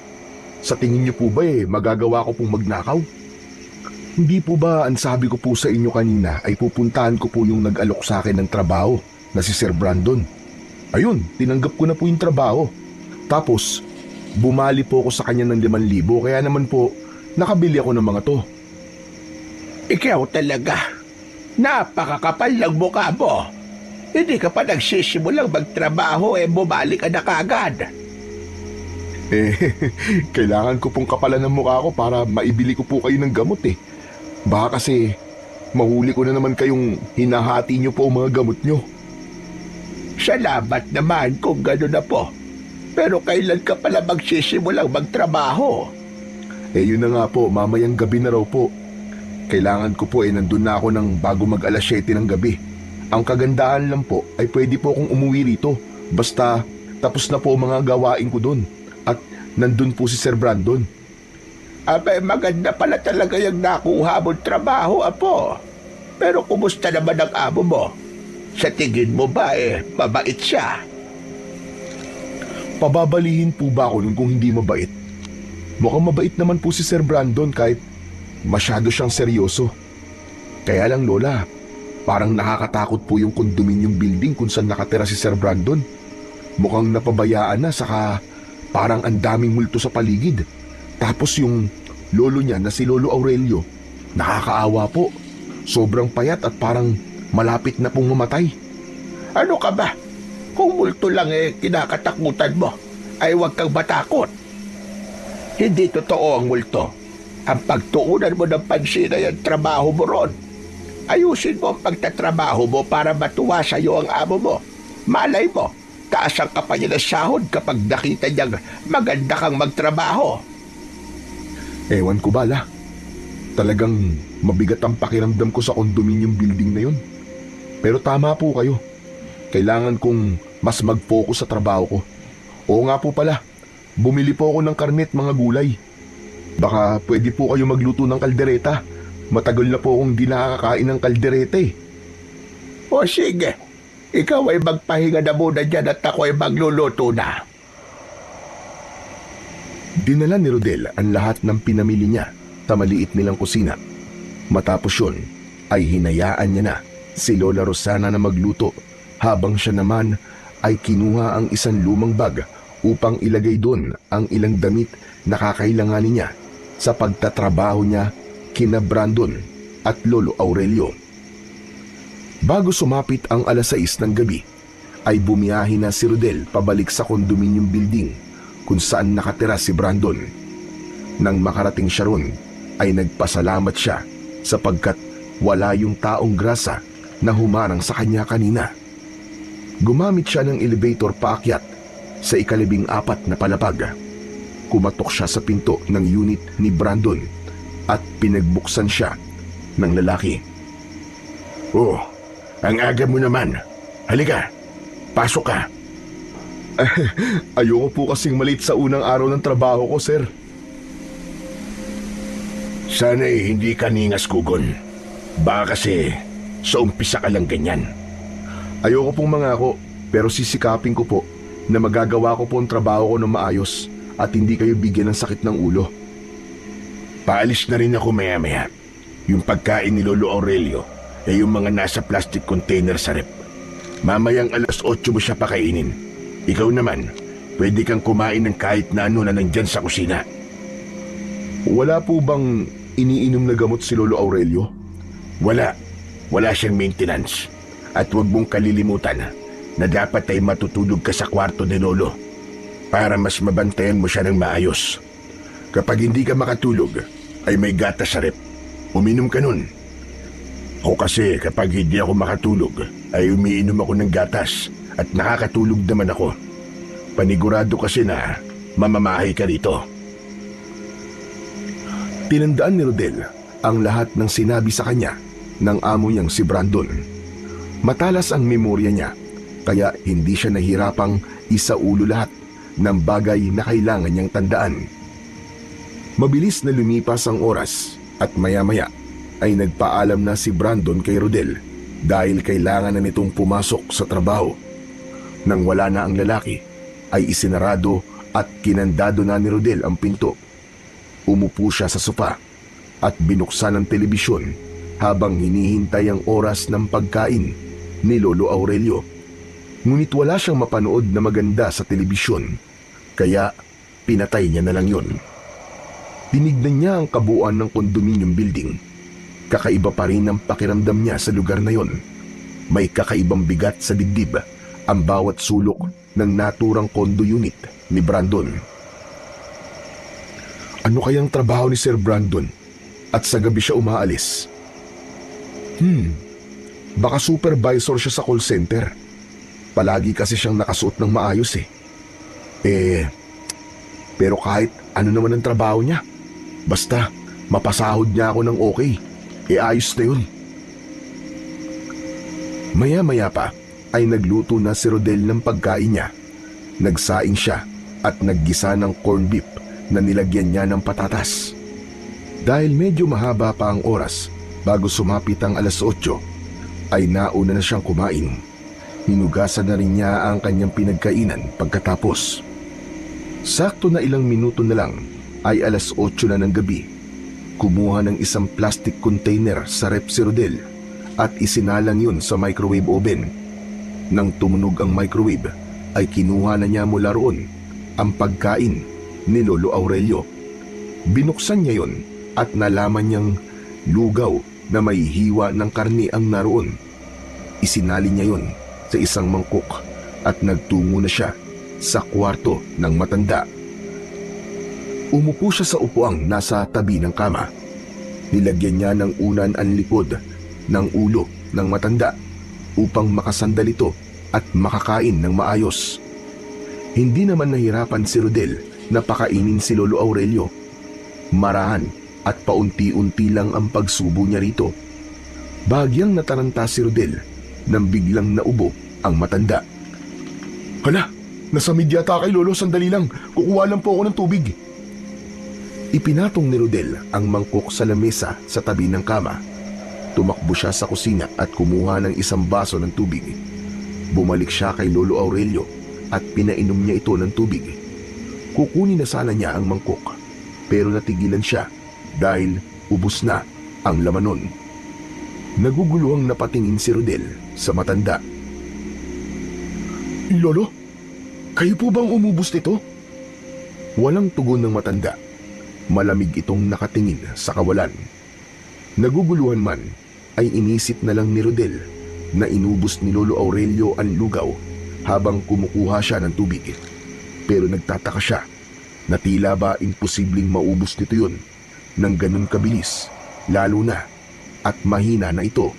[SPEAKER 1] Sa tingin niyo po ba magagawa ko pong magnakaw? Hindi po ba ang sabi ko po sa inyo kanina ay pupuntahan ko po yung nag-alok sa akin ng trabaho na si Sir Brandon? Ayun, tinanggap ko na po yung trabaho. Tapos, bumali po ako sa kanya ng 5,000 kaya naman po nakabili ako ng mga to.
[SPEAKER 2] Ikaw talaga. Napakakapal ng mukha mo. Hindi ka pa nagsisimulang magtrabaho bumalik ka na kagad.
[SPEAKER 1] Kailangan ko pong kapalan ng mukha ko para maibili ko po kayo ng gamot Baka kasi mahuli ko na naman kayong hinahati niyo po ang mga gamot niyo.
[SPEAKER 2] Salamat naman kung gano'n na po. Pero kailan ka pala magsisimulang magtrabaho?
[SPEAKER 1] Yun na nga po, mamayang gabi na raw po. Kailangan ko po nandun na ako ng bago mag alas 7 ng gabi. Ang kagandahan lang po ay pwede po akong umuwi rito. Basta tapos na po ang mga gawain ko doon. At nandun po si Sir Brandon.
[SPEAKER 2] Abay, maganda pala talaga yung nakuha mong trabaho, apo. Pero kumusta naman ang amo mo? Sa tingin mo ba mabait siya?
[SPEAKER 1] Pababalihin po ba ako nun kung hindi mabait? Mukhang mabait naman po si Sir Brandon kahit masyado siyang seryoso. Kaya lang, Lola, parang nakakatakot po yung condominium building kung saan nakatira si Sir Brandon. Mukhang napabayaan na, saka parang ang daming multo sa paligid. Tapos yung lolo niya na si Lolo Aurelio, nakakaawa po. Sobrang payat at parang malapit na pong mamatay.
[SPEAKER 2] Ano ka ba? Kung multo lang kinakatakutan mo, ay huwag kang matakot. Hindi totoo ang multo. Ang pagtuunan mo ng pansin ay ang trabaho mo ron. Ayusin mo ang pagtatrabaho mo para matuwa sa iyo ang amo mo. Malay mo, taas ang kapanya ng sahod kapag nakita niyang maganda kang magtrabaho.
[SPEAKER 1] Ewan ko bala. Talagang mabigat ang pakiramdam ko sa condominium building na yun. Pero tama po kayo. Kailangan kong mas mag-focus sa trabaho ko. Oo nga po pala, bumili po ako ng karne at mga gulay. Baka pwede po kayo magluto ng kaldereta. Matagal na po akong hindi nakakakain ng kaldereta
[SPEAKER 2] O sige, ikaw ay magpahinga na muna dyan at ako ay magluluto na.
[SPEAKER 1] Dinala ni Rodel ang lahat ng pinamili niya sa maliit nilang kusina. Matapos yun, ay hinayaan niya na si Lola Rosana na magluto habang siya naman ay kinuha ang isang lumang bag upang ilagay doon ang ilang damit na kakailanganin niya sa pagtatrabaho niya kina Brandon at Lolo Aurelio. Bago sumapit ang alas 6 ng gabi, ay bumiyahe na si Rodel pabalik sa condominium building kung saan nakatira si Brandon. Nang makarating siya ron, ay nagpasalamat siya sapagkat wala yung taong grasa na humarang sa kanya kanina. Gumamit siya ng elevator paakyat sa 14 na palapag. Kumatok siya sa pinto ng unit ni Brandon at pinagbuksan siya ng lalaki.
[SPEAKER 2] Oh, ang aga mo naman. Halika, pasok ka.
[SPEAKER 1] Ayoko po kasing malate sa unang araw ng trabaho ko, sir.
[SPEAKER 2] Sana'y hindi ka ningas, Kugon. Baka kasi sa umpisa ka lang ganyan.
[SPEAKER 1] Ayoko pong mangako, pero sisikapin ko po na magagawa ko po ang trabaho ko ng maayos at hindi kayo bigyan ng sakit ng ulo.
[SPEAKER 2] Paalis na rin ako maya-maya. Yung pagkain ni Lolo Aurelio ay yung mga nasa plastic container sa rep. Mamayang alas 8 mo siya pakainin. Ikaw naman, Pwede kang kumain ng kahit na ano na nandyan sa kusina.
[SPEAKER 1] Wala po bang iniinom na gamot si Lolo Aurelio?
[SPEAKER 2] Wala. Wala siyang maintenance. At huwag mong kalilimutan na dapat ay matutulog ka sa kwarto ni Lolo para mas mabantayan mo siya ng maayos. Kapag hindi ka makatulog, ay may gatas sa rep. Uminom ka nun. Ako kasi kapag hindi ako makatulog, ay umiinom ako ng gatas at nakakatulog naman ako. Panigurado kasi na mamamahay ka rito.
[SPEAKER 1] Tinandaan ni Rodel ang lahat ng sinabi sa kanya ng amo niyang si Brandon. Matalas ang memorya niya, kaya hindi siya nahirapang isaulo lahat ng bagay na kailangan niyang tandaan. Mabilis na lumipas ang oras at maya-maya ay nagpaalam na si Brandon kay Rodel dahil kailangan na nitong pumasok sa trabaho. Nang wala na ang lalaki, ay isinarado at kinandado na ni Rodel ang pinto. Umupo siya sa sofa at binuksan ang telebisyon habang hinihintay ang oras ng pagkain ni Lolo Aurelio. Ngunit wala siyang mapanood na maganda sa telebisyon, kaya pinatay niya na lang yun. Tinignan niya ang kabuuan ng condominium building. Kakaiba pa rin ang pakiramdam niya sa lugar na yon. May kakaibang bigat sa dibdib ang bawat sulok ng naturang condo unit ni Brandon. Ano kayang trabaho ni Sir Brandon at sa gabi siya umaalis? Baka supervisor siya sa call center. Palagi kasi siyang nakasuot ng maayos eh. Pero kahit ano naman ang trabaho niya, basta mapasahod niya ako ng okay, ayos na yun. Maya-maya pa ay nagluto na si Rodel ng pagkain niya. Nagsaing siya at naggisa ng corned beef na nilagyan niya ng patatas. Dahil medyo mahaba pa ang oras bago sumapit ang 8:00, ay nauna na siyang kumain. Hinugasan na rin niya ang kanyang pinagkainan pagkatapos. Sakto na ilang minuto na lang ay 8:00 na ng gabi. Kumuha ng isang plastic container sa rep si Rodel at isinalang yun sa microwave oven. Nang tumunog ang microwave, ay kinuha na niya mula roon ang pagkain ni Lolo Aurelio. Binuksan niya yun at nalaman niyang lugaw na may hiwa ng karni ang naroon. Isinali niya yun sa isang mangkok at nagtungo na siya sa kwarto ng matanda. Umupo siya sa upuang nasa tabi ng kama. Nilagyan niya ng unan ang likod ng ulo ng matanda upang makasandal ito at makakain ng maayos. Hindi naman nahirapan si Rodel na pakainin si Lolo Aurelio. Marahan at paunti-unti lang ang pagsubo niya rito. Bahagyang nataranta si Rodel nang biglang naubo ang matanda.
[SPEAKER 3] Hala, nasa medyata kay Lolo, sandali lang. Kukuha lang po ako ng tubig.
[SPEAKER 1] Ipinatong ni Rodel ang mangkok sa lamesa sa tabi ng kama. Tumakbo siya sa kusina at kumuha ng isang baso ng tubig. Bumalik siya kay Lolo Aurelio at pinainom niya ito ng tubig. Kukunin na sana niya ang mangkok, pero natigilan siya dahil ubos na ang laman nun. Naguguluhang napatingin si Rodel sa matanda.
[SPEAKER 3] Lolo, kayo po bang umubos nito?
[SPEAKER 1] Walang tugon ng matanda. Malamig itong nakatingin sa kawalan. Naguguluhan man, ay inisip na lang ni Rodel na inubos ni Lolo Aurelio ang lugaw habang kumukuha siya ng tubig. Pero nagtataka siya na tila ba imposibleng maubos nito yun ng ganun kabilis, lalo na at mahina na ito.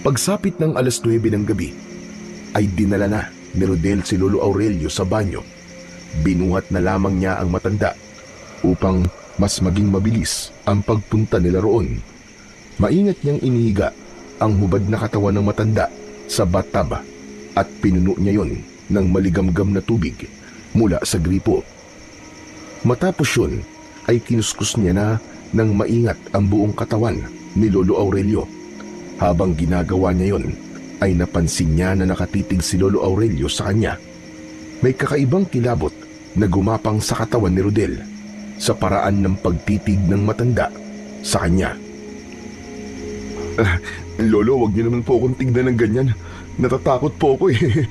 [SPEAKER 1] Pagsapit ng 9:00 ng gabi, ay dinala na ni Rodel si Lolo Aurelio sa banyo. Binuhat na lamang niya ang matanda upang mas maging mabilis ang pagpunta nila roon. Maingat niyang inihiga ang hubad na katawan ng matanda sa bathtub at pinuno niya yon ng maligamgam na tubig mula sa gripo. Matapos yun, ay kinuskus niya na ng maingat ang buong katawan ni Lolo Aurelio. Habang ginagawa niya yon, ay napansin niya na nakatitig si Lolo Aurelio sa kanya. May kakaibang kilabot na gumapang sa katawan ni Rodel sa paraan ng pagtitig ng matanda sa kanya.
[SPEAKER 3] Lolo, wag niyo naman po akong tignan ng ganyan. Natatakot po ako eh.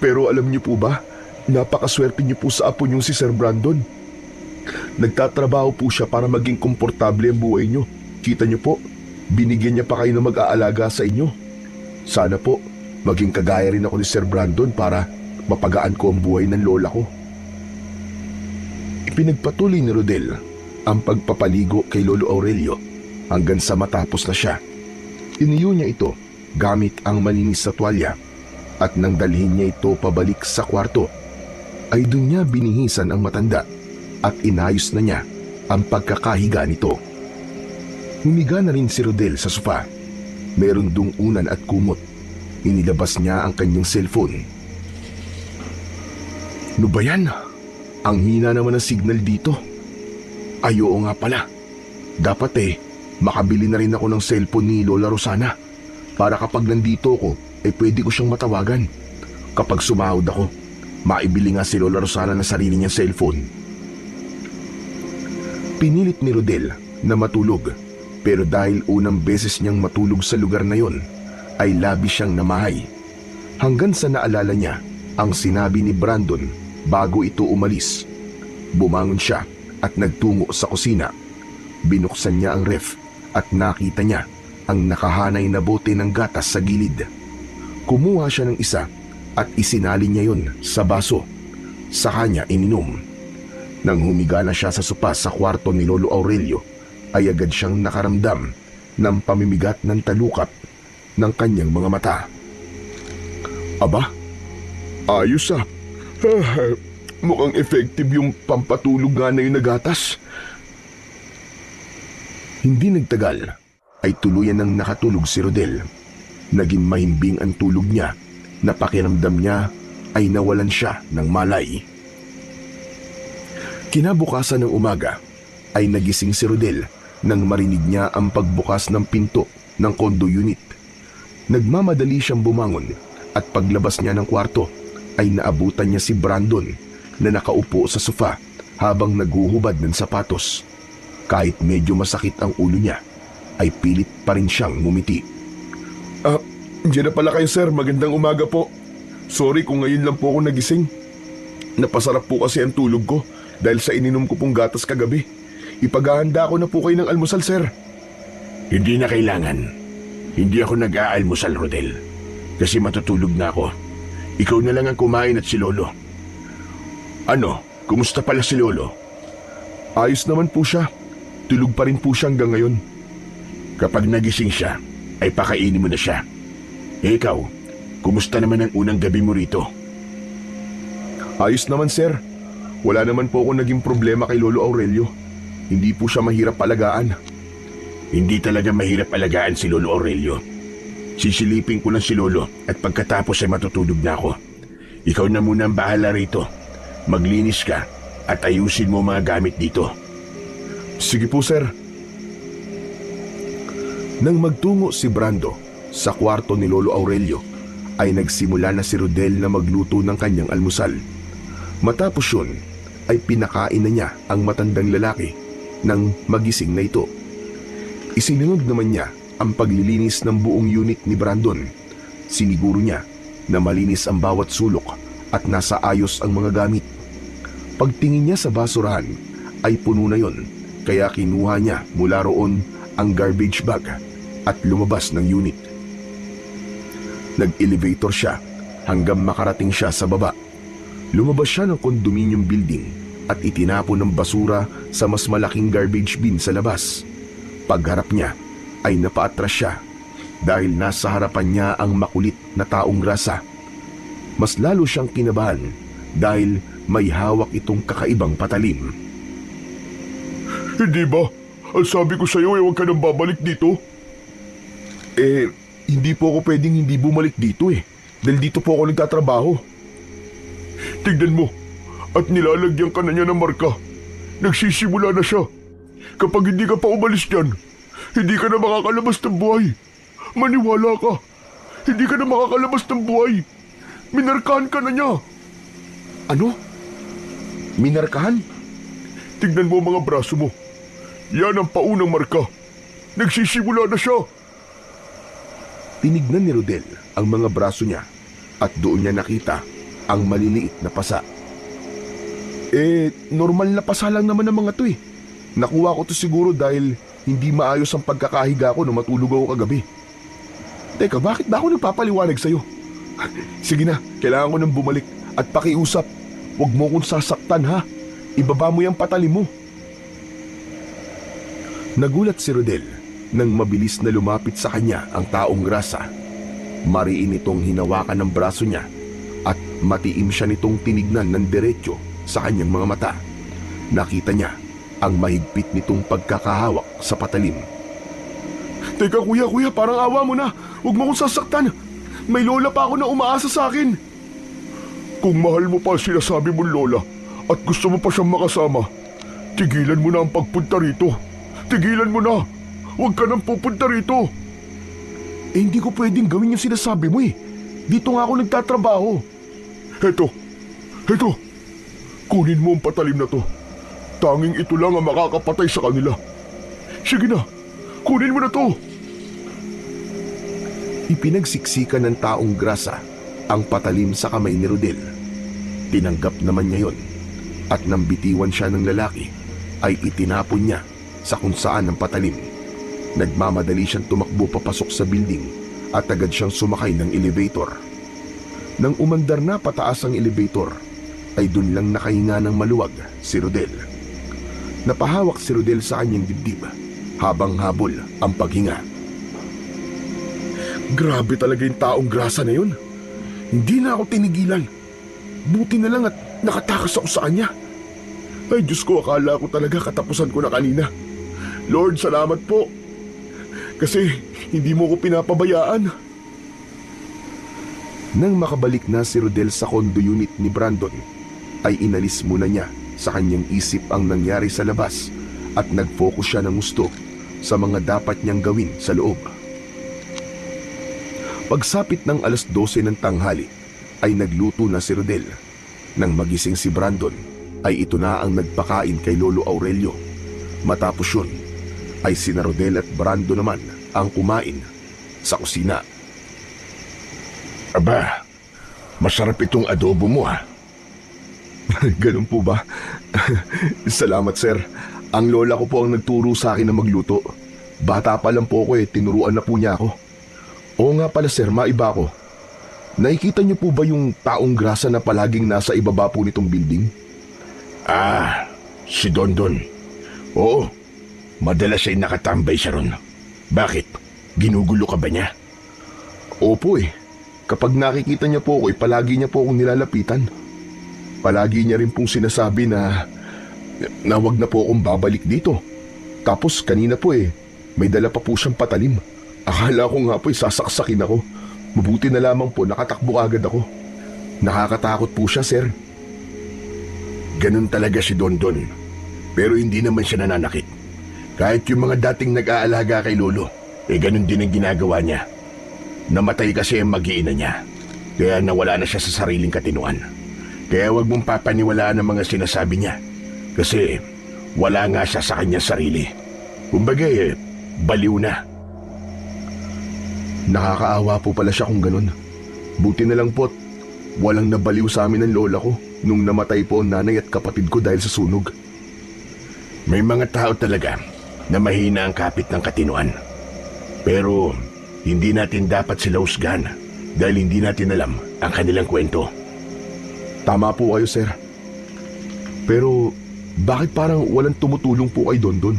[SPEAKER 3] Pero alam niyo po ba, Napakaswerte niyo po sa apo niyong si Sir Brandon. Nagtatrabaho po siya para maging komportable ang buhay niyo. Kita niyo po, binigyan niya pa kayo ng mag-aalaga sa inyo. Sana po, maging kagaya rin ako ni Sir Brandon para mapagaan ko ang buhay ng lola ko. Ipinagpatuloy ni Rodel ang pagpapaligo kay Lolo Aurelio hanggang sa matapos na siya. Iniyo niya ito gamit ang malinis na tuwalya at nang dalhin niya ito pabalik sa kwarto, ay doon niya binihisan ang matanda at inayos na niya ang pagkakahiga nito. Humiga na rin si Rodel sa sofa. Meron dungunan at kumot. Inilabas niya ang kanyang cellphone. "Ano ba yan? Ang hina naman ng signal dito. Ay oo nga pala. Dapat makabili na rin ako ng cellphone ni Lola Rosana para kapag nandito ako, pwede ko siyang matawagan. Kapag sumahod ako, maibili nga si Lola Rosana ng sarili niyang cellphone." Pinilit ni Rodel na matulog, pero dahil unang beses niyang matulog sa lugar na yon, ay labis siyang namahay. Hanggang sa naalala niya ang sinabi ni Brandon bago ito umalis. Bumangon siya at nagtungo sa kusina. Binuksan niya ang ref at nakita niya ang nakahanay na bote ng gatas sa gilid. Kumuha siya ng isa at isinali niya yon sa baso. Sa kanya ininom. Nang humiga na siya sa sopa sa kwarto ni Lolo Aurelio, ay agad siyang nakaramdam ng pamimigat ng talukap ng kanyang mga mata. Aba, ayos mukhang effective yung pampatulog nga na yung nagatas. Hindi nagtagal ay tuluyan ng nakatulog si Rodel. Naging mahimbing ang tulog niya na pakiramdam niya ay nawalan siya ng malay. Kinabukasan ng umaga ay nagising si Rodel nang marinig niya ang pagbukas ng pinto ng condo unit. Nagmamadali siyang bumangon at paglabas niya ng kwarto ay naabutan niya si Brandon na nakaupo sa sofa habang naghuhubad ng sapatos. Kahit medyo masakit ang ulo niya, ay pilit pa rin siyang ngumiti. Diyan na pala kayo sir, magandang umaga po. Sorry kung ngayon lang po ako nagising. Napasarap po kasi ang tulog ko dahil sa ininom ko pong gatas kagabi. Ipaghahanda ko na po kayo ng almusal sir.
[SPEAKER 2] Hindi na kailangan. Hindi ako nag-aalmusal, Rodel. Kasi matutulog na ako. Ikaw na lang ang kumain at si Lolo. Ano, kumusta pala si Lolo?
[SPEAKER 3] Ayos naman po siya. Tulog pa rin po siya hanggang ngayon.
[SPEAKER 2] Kapag nagising siya, ay pakainin mo na siya. Ikaw, kumusta naman ang unang gabi mo rito?
[SPEAKER 3] Ayos naman sir. Wala naman po ako naging problema kay Lolo Aurelio. Hindi po siya mahirap alagaan.
[SPEAKER 2] Hindi talaga mahirap alagaan si Lolo Aurelio. Sisilipin ko lang si Lolo at pagkatapos ay matutulog na ako. Ikaw na muna ang bahala rito. Maglinis ka at ayusin mo mga gamit dito.
[SPEAKER 3] Sige po sir. Nang magtungo si Brando sa kwarto ni Lolo Aurelio, ay nagsimula na si Rodel na magluto ng kanyang almusal. Matapos yun, ay pinakain na niya ang matandang lalaki nang magising na ito. Isinunod naman niya ang paglilinis ng buong unit ni Brandon. Siniguro niya na malinis ang bawat sulok at nasa ayos ang mga gamit. Pagtingin niya sa basurahan ay puno na yon, kaya kinuha niya mula roon ang garbage bag at lumabas ng unit. Nag-elevator siya hanggang makarating siya sa baba. Lumabas siya ng condominium building at itinapon ng basura sa mas malaking garbage bin sa labas. Pagharap niya ay napaatras siya dahil nasa harapan niya ang makulit na taong grasa. Mas lalo siyang kinabahan dahil may hawak itong kakaibang patalim.
[SPEAKER 4] Hindi ba? Ang sabi ko sa'yo huwag ka nang babalik dito.
[SPEAKER 3] Hindi po ako pwedeng hindi bumalik dito dahil dito po ako nagtatrabaho.
[SPEAKER 4] Tignan mo, at nilalagyan ka na niya ng marka. Nagsisimula na siya. Kapag hindi ka pa umalis dyan, hindi ka na makakalabas ng buhay. Maniwala ka. Hindi ka na makakalabas ng buhay. Minarkahan ka na niya.
[SPEAKER 3] Ano? Minarkahan?
[SPEAKER 4] Tignan mo ang mga braso mo. Yan ang paunang marka. Nagsisimula na siya.
[SPEAKER 3] Tinignan ni Rodel ang mga braso niya at doon niya nakita ang maliliit na pasa. Normal na pasa lang naman ng mga to eh. Nakuha ko to siguro dahil hindi maayos ang pagkakahiga ko nung matulog ako kagabi. Teka, bakit ba ako nagpapaliwanag sa'yo? Sige na, kailangan ko nang bumalik at pakiusap. Huwag mo kong sasaktan ha. Ibaba mo yung patalim mo. Nagulat si Rodel nang mabilis na lumapit sa kanya ang taong grasa. Mariin itong hinawakan ng braso niya at matiim siya nitong tinignan ng diretsyo sa kanyang mga mata. Nakita niya ang mahigpit nitong pagkakahawak sa patalim. Teka kuya, parang awa mo na. Huwag mo kong sasaktan. May lola pa ako na umaasa sa akin. Kung mahal mo pa ang sinasabi mong lola at gusto mo pa siyang makasama, tigilan mo na ang pagpunta rito. Tigilan mo na. Huwag ka nang pupunta rito. Hindi ko pwedeng gawin yung sinasabi mo eh. Dito nga ako nagtatrabaho. Heto. Kunin mo ang patalim na to. Tanging ito lang ang makakapatay sa kanila. Sige na, kunin mo na to. Ipinagsiksikan ng taong grasa ang patalim sa kamay ni Rodel. Tinanggap naman niya yon at nang bitiwan siya ng lalaki ay itinapon niya sa kung saan ang patalim. Nagmamadali siyang tumakbo papasok sa building at agad siyang sumakay ng elevator. Nang umandar na pataas ang elevator, ay dun lang nakahinga ng maluwag si Rodel. Napahawak si Rodel sa kanyang dibdib habang habol ang paghinga. Grabe talaga yung taong grasa na yun. Hindi na ako tinigilan. Buti na lang at nakatakas ako sa kanya. Ay Diyos ko, akala ko talaga katapusan ko na kanina. Lord, salamat po. Kasi hindi mo ko pinapabayaan. Nang makabalik na si Rodel sa condo unit ni Brandon, ay inalis muna niya sa kanyang isip ang nangyari sa labas at nag-focus siya ng gusto sa mga dapat niyang gawin sa loob. Pagsapit ng alas 12 ng tanghali ay nagluto na si Rodel. Nang magising si Brandon ay ito na ang nagpakain kay Lolo Aurelio. Matapos yun ay sina Rodel at Brandon naman ang kumain sa kusina.
[SPEAKER 1] Aba, masarap itong adobo mo ha.
[SPEAKER 3] Ganun po ba? Salamat sir. Ang lola ko po ang nagturo sa akin na magluto. Bata pa lang po ako tinuruan na po niya ako. Oo nga pala sir, maiba ko. Nakikita niyo po ba yung taong grasa na palaging nasa ibaba po nitong building?
[SPEAKER 1] Ah, si Dondon. Oo, madalas ay nakatambay siya ron. Bakit? Ginugulo ka ba niya?
[SPEAKER 3] Opo Kapag nakikita niya po ako palagi niya po akong nilalapitan. Palagi niya rin pong sinasabi na wag na po akong babalik dito. Tapos kanina po may dala pa po siyang patalim. Akala ko nga po sasaksakin ako. Mabuti na lamang po nakatakbo agad ako. Nakakatakot po siya, sir.
[SPEAKER 1] Ganun talaga si Dondon. Pero hindi naman siya nananakit. Kahit yung mga dating nag-aalaga kay Lolo, ganun din ang ginagawa niya. Namatay kasi ang mag-iina niya. Kaya nawala na siya sa sariling katinuan. Kaya wag mong papaniwalaan ang mga sinasabi niya. Kasi wala nga siya sa kanyang sarili. Kumbaga baliw na.
[SPEAKER 3] Nakakaawa po pala siya kung ganun. Buti na lang po't walang nabaliw sa amin ng lola ko nung namatay po ang nanay at kapatid ko dahil sa sunog.
[SPEAKER 1] May mga tao talaga na mahina ang kapit ng katinuan. Pero hindi natin dapat sila husgahan dahil hindi natin alam ang kanilang kwento.
[SPEAKER 3] Tama po kayo, sir. Pero bakit parang walang tumutulong po kay Dondon?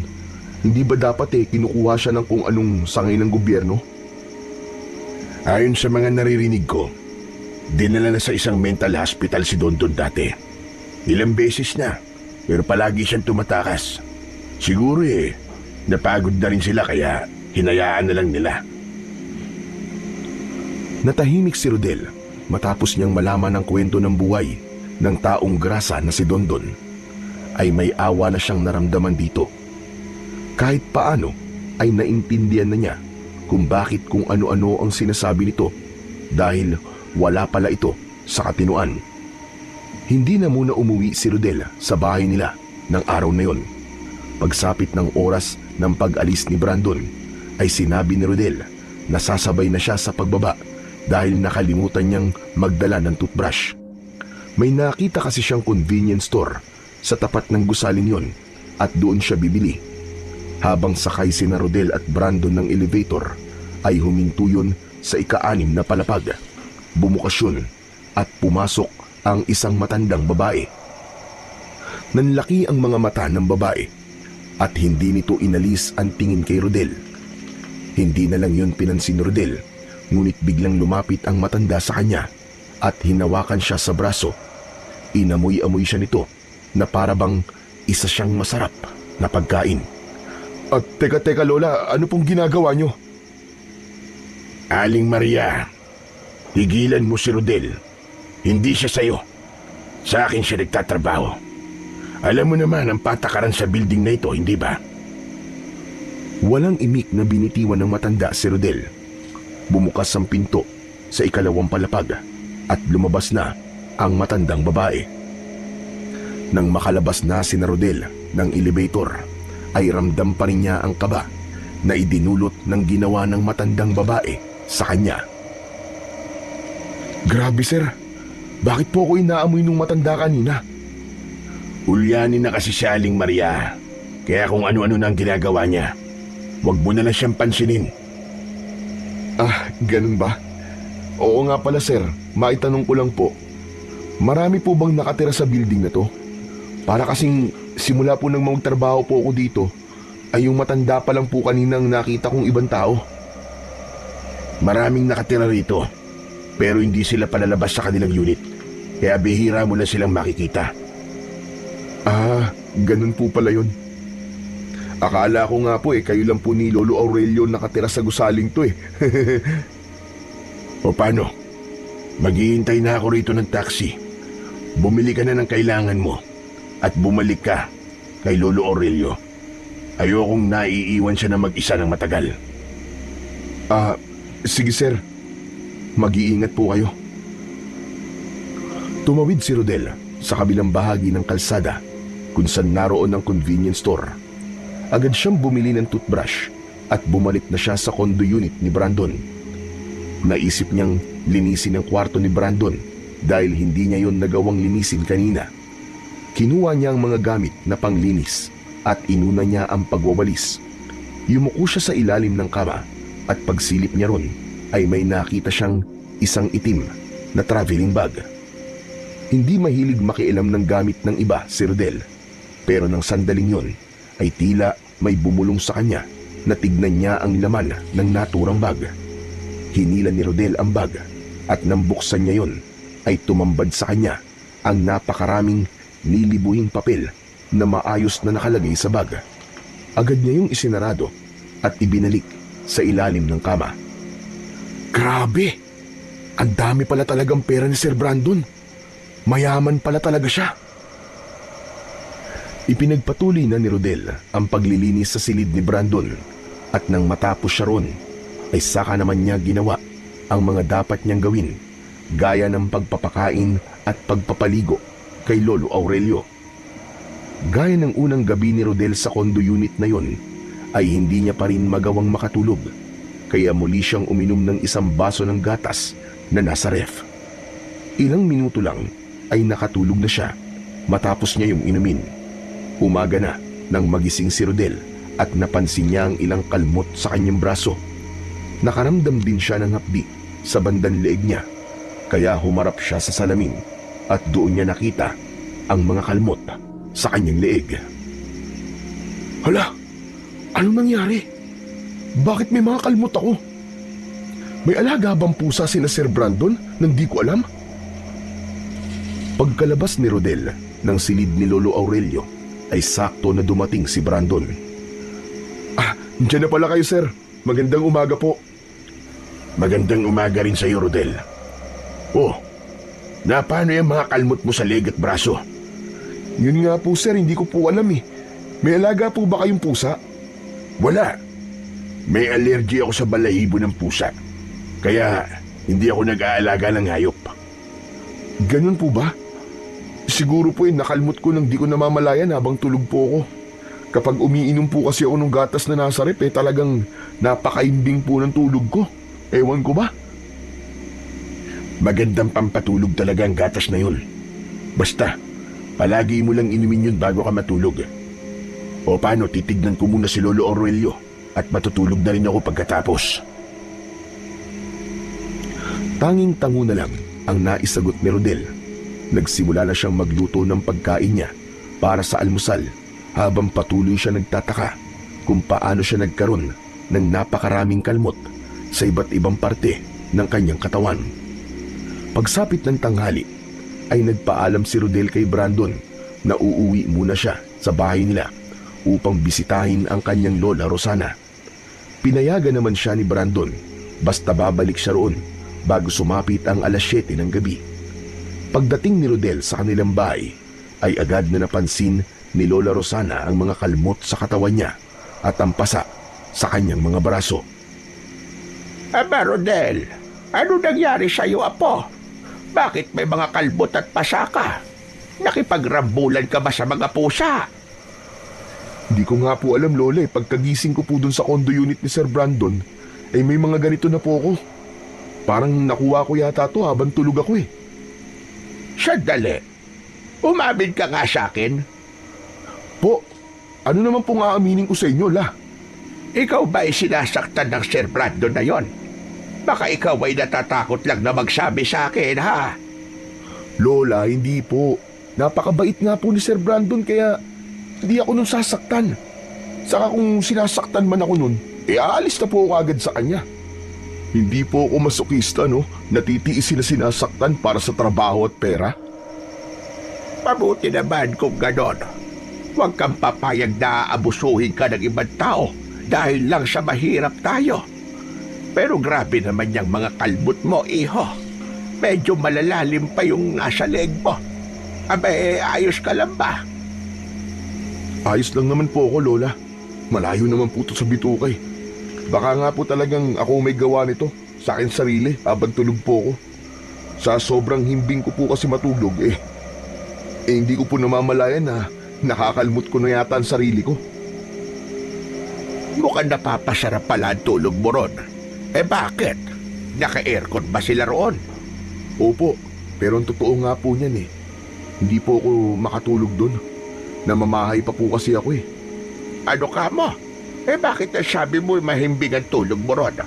[SPEAKER 3] Hindi ba dapat kinukuha siya ng kung anong sangay ng gobyerno?
[SPEAKER 1] Ayon sa mga naririnig ko, dinala na sa isang mental hospital si Dondon dati. Ilang beses na, pero palagi siyang tumatakas. Siguro napagod na rin sila kaya hinayaan na lang nila.
[SPEAKER 3] Natahimik si Rodel matapos niyang malaman ang kwento ng buhay ng taong grasa na si Dondon. Ay may awa na siyang naramdaman dito. Kahit paano ay naintindihan na niya kung bakit kung ano-ano ang sinasabi nito dahil wala pala ito sa katinuan. Hindi na muna umuwi si Rodel sa bahay nila ng araw na yon. Pagsapit ng oras ng pag-alis ni Brandon ay sinabi ni Rodel na sasabay na siya sa pagbaba dahil nakalimutan niyang magdala ng toothbrush. May nakita kasi siyang convenience store sa tapat ng gusaling yon at doon siya bibili. Habang sakay sina Rodel at Brandon ng elevator, ay huminto yun sa ika-6 na palapag. Bumukas yun at pumasok ang isang matandang babae. Nanlaki ang mga mata ng babae at hindi nito inalis ang tingin kay Rodel. Hindi na lang yun pinansin ni Rodel, ngunit biglang lumapit ang matanda sa kanya at hinawakan siya sa braso. Inamoy-amoy siya nito na parabang isa siyang masarap na pagkain.
[SPEAKER 4] At teka Lola, ano pong ginagawa nyo?
[SPEAKER 2] Aling Maria, tigilan mo si Rodel. Hindi siya sayo. Sa akin siya nagtatrabaho. Alam mo naman ang patakaran sa building na ito, hindi ba?
[SPEAKER 3] Walang imik na binitiwan ng matanda si Rodel. Bumukas ang pinto sa ika-2 palapag at lumabas na ang matandang babae. Nang makalabas na si Rodel ng elevator, ay ramdam pa rin niya ang kaba na idinulot ng ginawa ng matandang babae sa kanya.
[SPEAKER 4] Grabe sir, bakit po ako inaamoy nung matanda kanina?
[SPEAKER 2] Ulyanin na kasi si Aling Maria. Kaya kung ano-ano na ang ginagawa niya, huwag mo na lang siyang pansinin.
[SPEAKER 4] Ah, ganun ba? Oo nga pala sir, maitanong ko lang po. Marami po bang nakatira sa building na to? Para kasing simula po nang magtrabaho po ako dito, ay yung matanda pa lang po kaninang nakita kong ibang tao.
[SPEAKER 2] Maraming nakatira rito, pero hindi sila palalabas sa kanilang unit. Kaya bihira mo lang silang makikita.
[SPEAKER 4] Ah, ganun po pala yun. Akala ko nga po kayo lang po ni Lolo Aurelio nakatira sa gusaling to .
[SPEAKER 2] O paano? Maghihintay na ako rito ng taxi. Bumili ka na ng kailangan mo at bumalik ka kay Lolo Aurelio. Ayokong naiiwan siya na mag-isa ng matagal.
[SPEAKER 4] Ah, sige sir. Mag-iingat po kayo.
[SPEAKER 3] Tumawid si Rodel sa kabilang bahagi ng kalsada kung saan naroon ang convenience store. Agad siyang bumili ng toothbrush at bumalik na siya sa condo unit ni Brandon. Naisip niyang linisin ang kwarto ni Brandon dahil hindi niya yon nagawang linisin kanina. Kinuha niya ang mga gamit na panglinis at inuna niya ang pagwawalis. Yumuko siya sa ilalim ng kama at pagsilip niya ron ay may nakita siyang isang itim na traveling bag. Hindi mahilig makialam ng gamit ng iba si Rodel, pero nang sandaling yon ay tila may bumulong sa kanya na tignan niya ang laman ng naturang bag. Hinila ni Rodel ang bag at nang buksan niya yon ay tumambad sa kanya ang napakaraming nilibuhing papel na maayos na nakalagay sa bag. Agad niya yung isinarado at ibinalik sa ilalim ng kama.
[SPEAKER 4] Grabe! Ang dami pala talagang pera ni Sir Brandon. Mayaman pala talaga siya.
[SPEAKER 3] Ipinagpatuloy na ni Rodel ang paglilinis sa silid ni Brandon at nang matapos siya ron, ay saka naman niya ginawa ang mga dapat niyang gawin gaya ng pagpapakain at pagpapaligo kay Lolo Aurelio. Gaya ng unang gabi ni Rodel sa condo unit na yon, ay hindi niya pa rin magawang makatulog, kaya muli siyang uminom ng isang baso ng gatas na nasa ref. Ilang minuto lang ay nakatulog na siya matapos niya yung inumin. Umaga na nang magising si Rodel at napansin niya ang ilang kalmot sa kanyang braso. Nakaramdam din siya ng hapdi sa bandang leeg niya, kaya humarap siya sa salamin at doon niya nakita ang mga kalmot sa kanyang leeg.
[SPEAKER 4] Hala, anong nangyari? Bakit may mga kalmot ako? May alaga bang pusa sina Sir Brandon nang di ko alam?
[SPEAKER 3] Pagkalabas ni Rodel ng silid ni Lolo Aurelio ay sakto na dumating si Brandon.
[SPEAKER 4] Ah, dyan na pala kayo sir. Magandang umaga po.
[SPEAKER 2] Magandang umaga rin sa iyo, Rodel. Oh, na paano yung mga kalmot mo sa leg at braso?
[SPEAKER 4] Yun nga po sir, hindi ko po alam eh. May alaga po ba kayong pusa?
[SPEAKER 2] Wala. May allergy ako sa balahibo ng pusa. Kaya hindi ako nag-aalaga ng hayop.
[SPEAKER 4] Ganun po ba? Siguro po nakalmot ko nang di ko namamalayan habang tulog po ako. Kapag umiinom po kasi ako ng gatas na nasa rep talagang napakaimbing po ng tulog ko. Ewan ko ba?
[SPEAKER 2] Magandang pampatulog talaga ang gatas na yun. Basta,
[SPEAKER 3] Palagi mo lang inumin yun bago ka matulog. O paano, titignan ko muna si Lolo Aurelio at matutulog na rin ako pagkatapos. Tanging-tango na lang ang naisagot ni Rodel. Nagsimula na siyang magluto ng pagkain niya para sa almusal habang patuloy siya nagtataka kung paano siya nagkaroon ng napakaraming kalmot sa iba't ibang parte ng kanyang katawan. Pagsapit ng tanghali ay nagpaalam si Rodel kay Brandon na uuwi muna siya sa bahay nila upang bisitahin ang kanyang lola Rosana. Pinayagan naman siya ni Brandon basta babalik siya roon bago sumapit ang alas 7 ng gabi. Pagdating ni Rodel sa kanilang bahay ay agad na napansin ni Lola Rosana ang mga kalmot sa katawan niya at ang pasa sa kanyang mga braso.
[SPEAKER 2] Aba, Rodel, ano nangyari sa'yo, apo? Bakit may mga kalbot at pasa ka? Nakipagrambulan ka ba sa mga pusa?
[SPEAKER 3] Di ko nga po alam, Lola. Pagkagising ko po dun sa condo unit ni Sir Brandon, ay may mga ganito na po ako. Parang nakuha ko yata to habang tulog ako eh.
[SPEAKER 2] Sandali. Umamin ka nga sa akin.
[SPEAKER 3] Po, ano naman pong aaminin ko sa inyo, La?
[SPEAKER 2] Ikaw ba ay sinasaktan ng Sir Brandon na yon? Baka ikaw ay natatakot lang na magsabi sa akin, ha?
[SPEAKER 3] Lola, hindi po. Napakabait nga po ni Sir Brandon kaya hindi ako nun sasaktan. Saka kung sinasaktan man ako nun, aalis na po ako agad sa kanya. Hindi po ako masokista, no? Natitiisin na sinasaktan para sa trabaho at pera.
[SPEAKER 2] Mabuti naman kung ganon. Huwag kang papayag na abusuhin ka ng ibang tao dahil lang sa mahirap tayo. Pero grabe naman yung mga kalbot mo, iho. Medyo malalalim pa yung nasa leg mo. Abe, ayos ka lang ba?
[SPEAKER 3] Ayos lang naman po ako, Lola. Malayo naman po ito sa bitukay. Baka nga po talagang ako may gawa nito sa akin sarili habang tulog po ako. Sa sobrang himbing ko po kasi matulog hindi ko po namamalayan na nakakalmot ko na yata ang sarili ko.
[SPEAKER 2] Mukhang napapasarap pala ang tulog mo ron. Bakit? Naka-aircon ba sila roon?
[SPEAKER 3] Opo, pero ang totoo nga po niyan hindi po ako makatulog doon. Namamahay pa po kasi ako
[SPEAKER 2] Ano ka mo? Bakit ang sabi mo mahimbing ang tulog mo ron?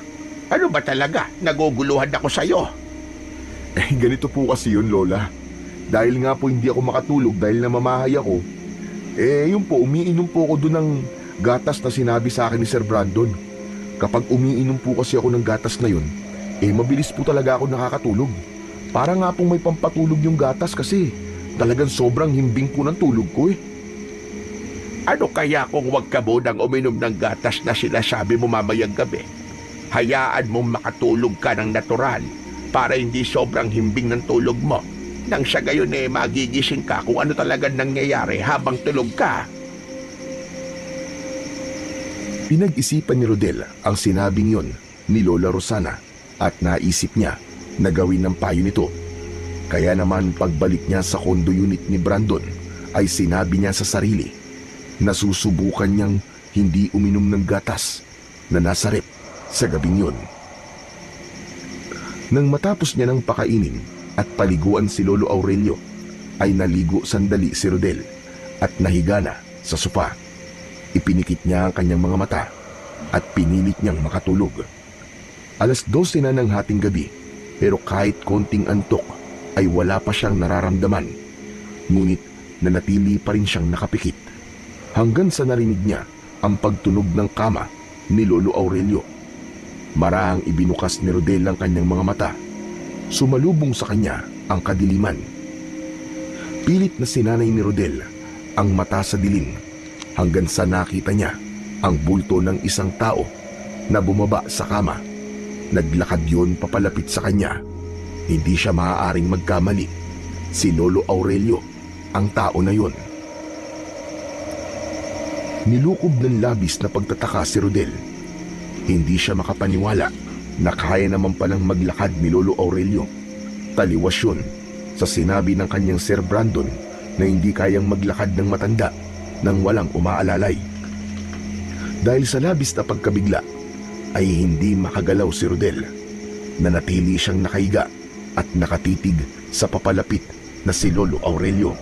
[SPEAKER 2] Ano ba talaga? Naguguluhan ako sa'yo.
[SPEAKER 3] Ganito po kasi yun, Lola. Dahil nga po hindi ako makatulog dahil namamahay ako, yun po, umiinom po ako doon ng gatas na sinabi sa akin ni Sir Brandon. Kapag umiinom po kasi ako ng gatas na yun, mabilis po talaga ako nakakatulog. Para nga pong may pampatulog yung gatas kasi talagang sobrang himbing po ng tulog ko
[SPEAKER 2] Ano kaya kung wag ka munang uminom ng gatas na sinasabi mo mamayang gabi? Hayaan mong makatulog ka ng natural para hindi sobrang himbing ng tulog mo. Nang sa gayon magigising ka kung ano talagang nangyayari habang tulog ka.
[SPEAKER 3] Pinag-isipan ni Rodel ang sinabing yun ni Lola Rosana at naisip niya na gawin ng payo nito. Kaya naman pagbalik niya sa condo unit ni Brandon ay sinabi niya sa sarili na susubukan niyang hindi uminom ng gatas na nasa rep sa gabing yun. Nang matapos niya ng pakainin at paliguan si Lolo Aurelio, ay naligo sandali si Rodel at nahiga na sa sofa. Ipinikit niya ang kanyang mga mata at pinilit niyang makatulog. Alas 12 na ng hating gabi, pero kahit konting antok ay wala pa siyang nararamdaman. Ngunit nanatili pa rin siyang nakapikit hanggang sa narinig niya ang pagtunog ng kama ni Lolo Aurelio. Marahang ibinukas ni Rodel ang kanyang mga mata. Sumalubong sa kanya ang kadiliman. Pilit na sinanay ni Rodel ang mata sa dilim hanggang sa nakita niya ang bulto ng isang tao na bumaba sa kama. Naglakad yun papalapit sa kanya. Hindi siya maaaring magkamali. Si Lolo Aurelio ang tao na yun. Nilukob ng labis na pagtataka si Rodel. Hindi siya makapaniwala na kaya naman palang maglakad ni Lolo Aurelio. Taliwas yun sa sinabi ng kanyang Sir Brandon na hindi kayang maglakad ng matanda nang walang umaalalay. Dahil sa labis na pagkabigla ay hindi makagalaw si Rodel. Nanatili siyang nakahiga at nakatitig sa papalapit na si Lolo Aurelio.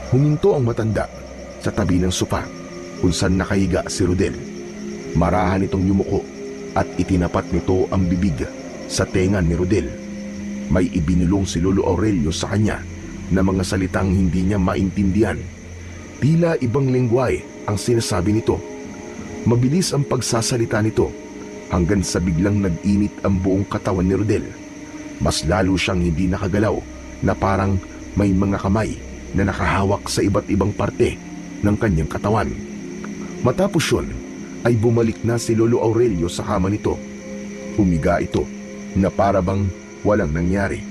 [SPEAKER 1] Huminto ang matanda sa tabi ng sofa kung saan nakahiga si Rodel. Marahan itong yumuko at itinapat nito ang bibig sa tenga ni Rodel. May ibinulong si Lolo Aurelio sa kanya na mga salitang hindi niya maintindihan. Tila ibang lengguwahe ang sinasabi nito. Mabilis ang pagsasalita nito hanggang sa biglang nag-init ang buong katawan ni Rodel. Mas lalo siyang hindi nakagalaw na parang may mga kamay na nakahawak sa iba't ibang parte ng kanyang katawan. Matapos yun, ay bumalik na si Lolo Aurelio sa kama nito. Humiga ito na para bang walang nangyari.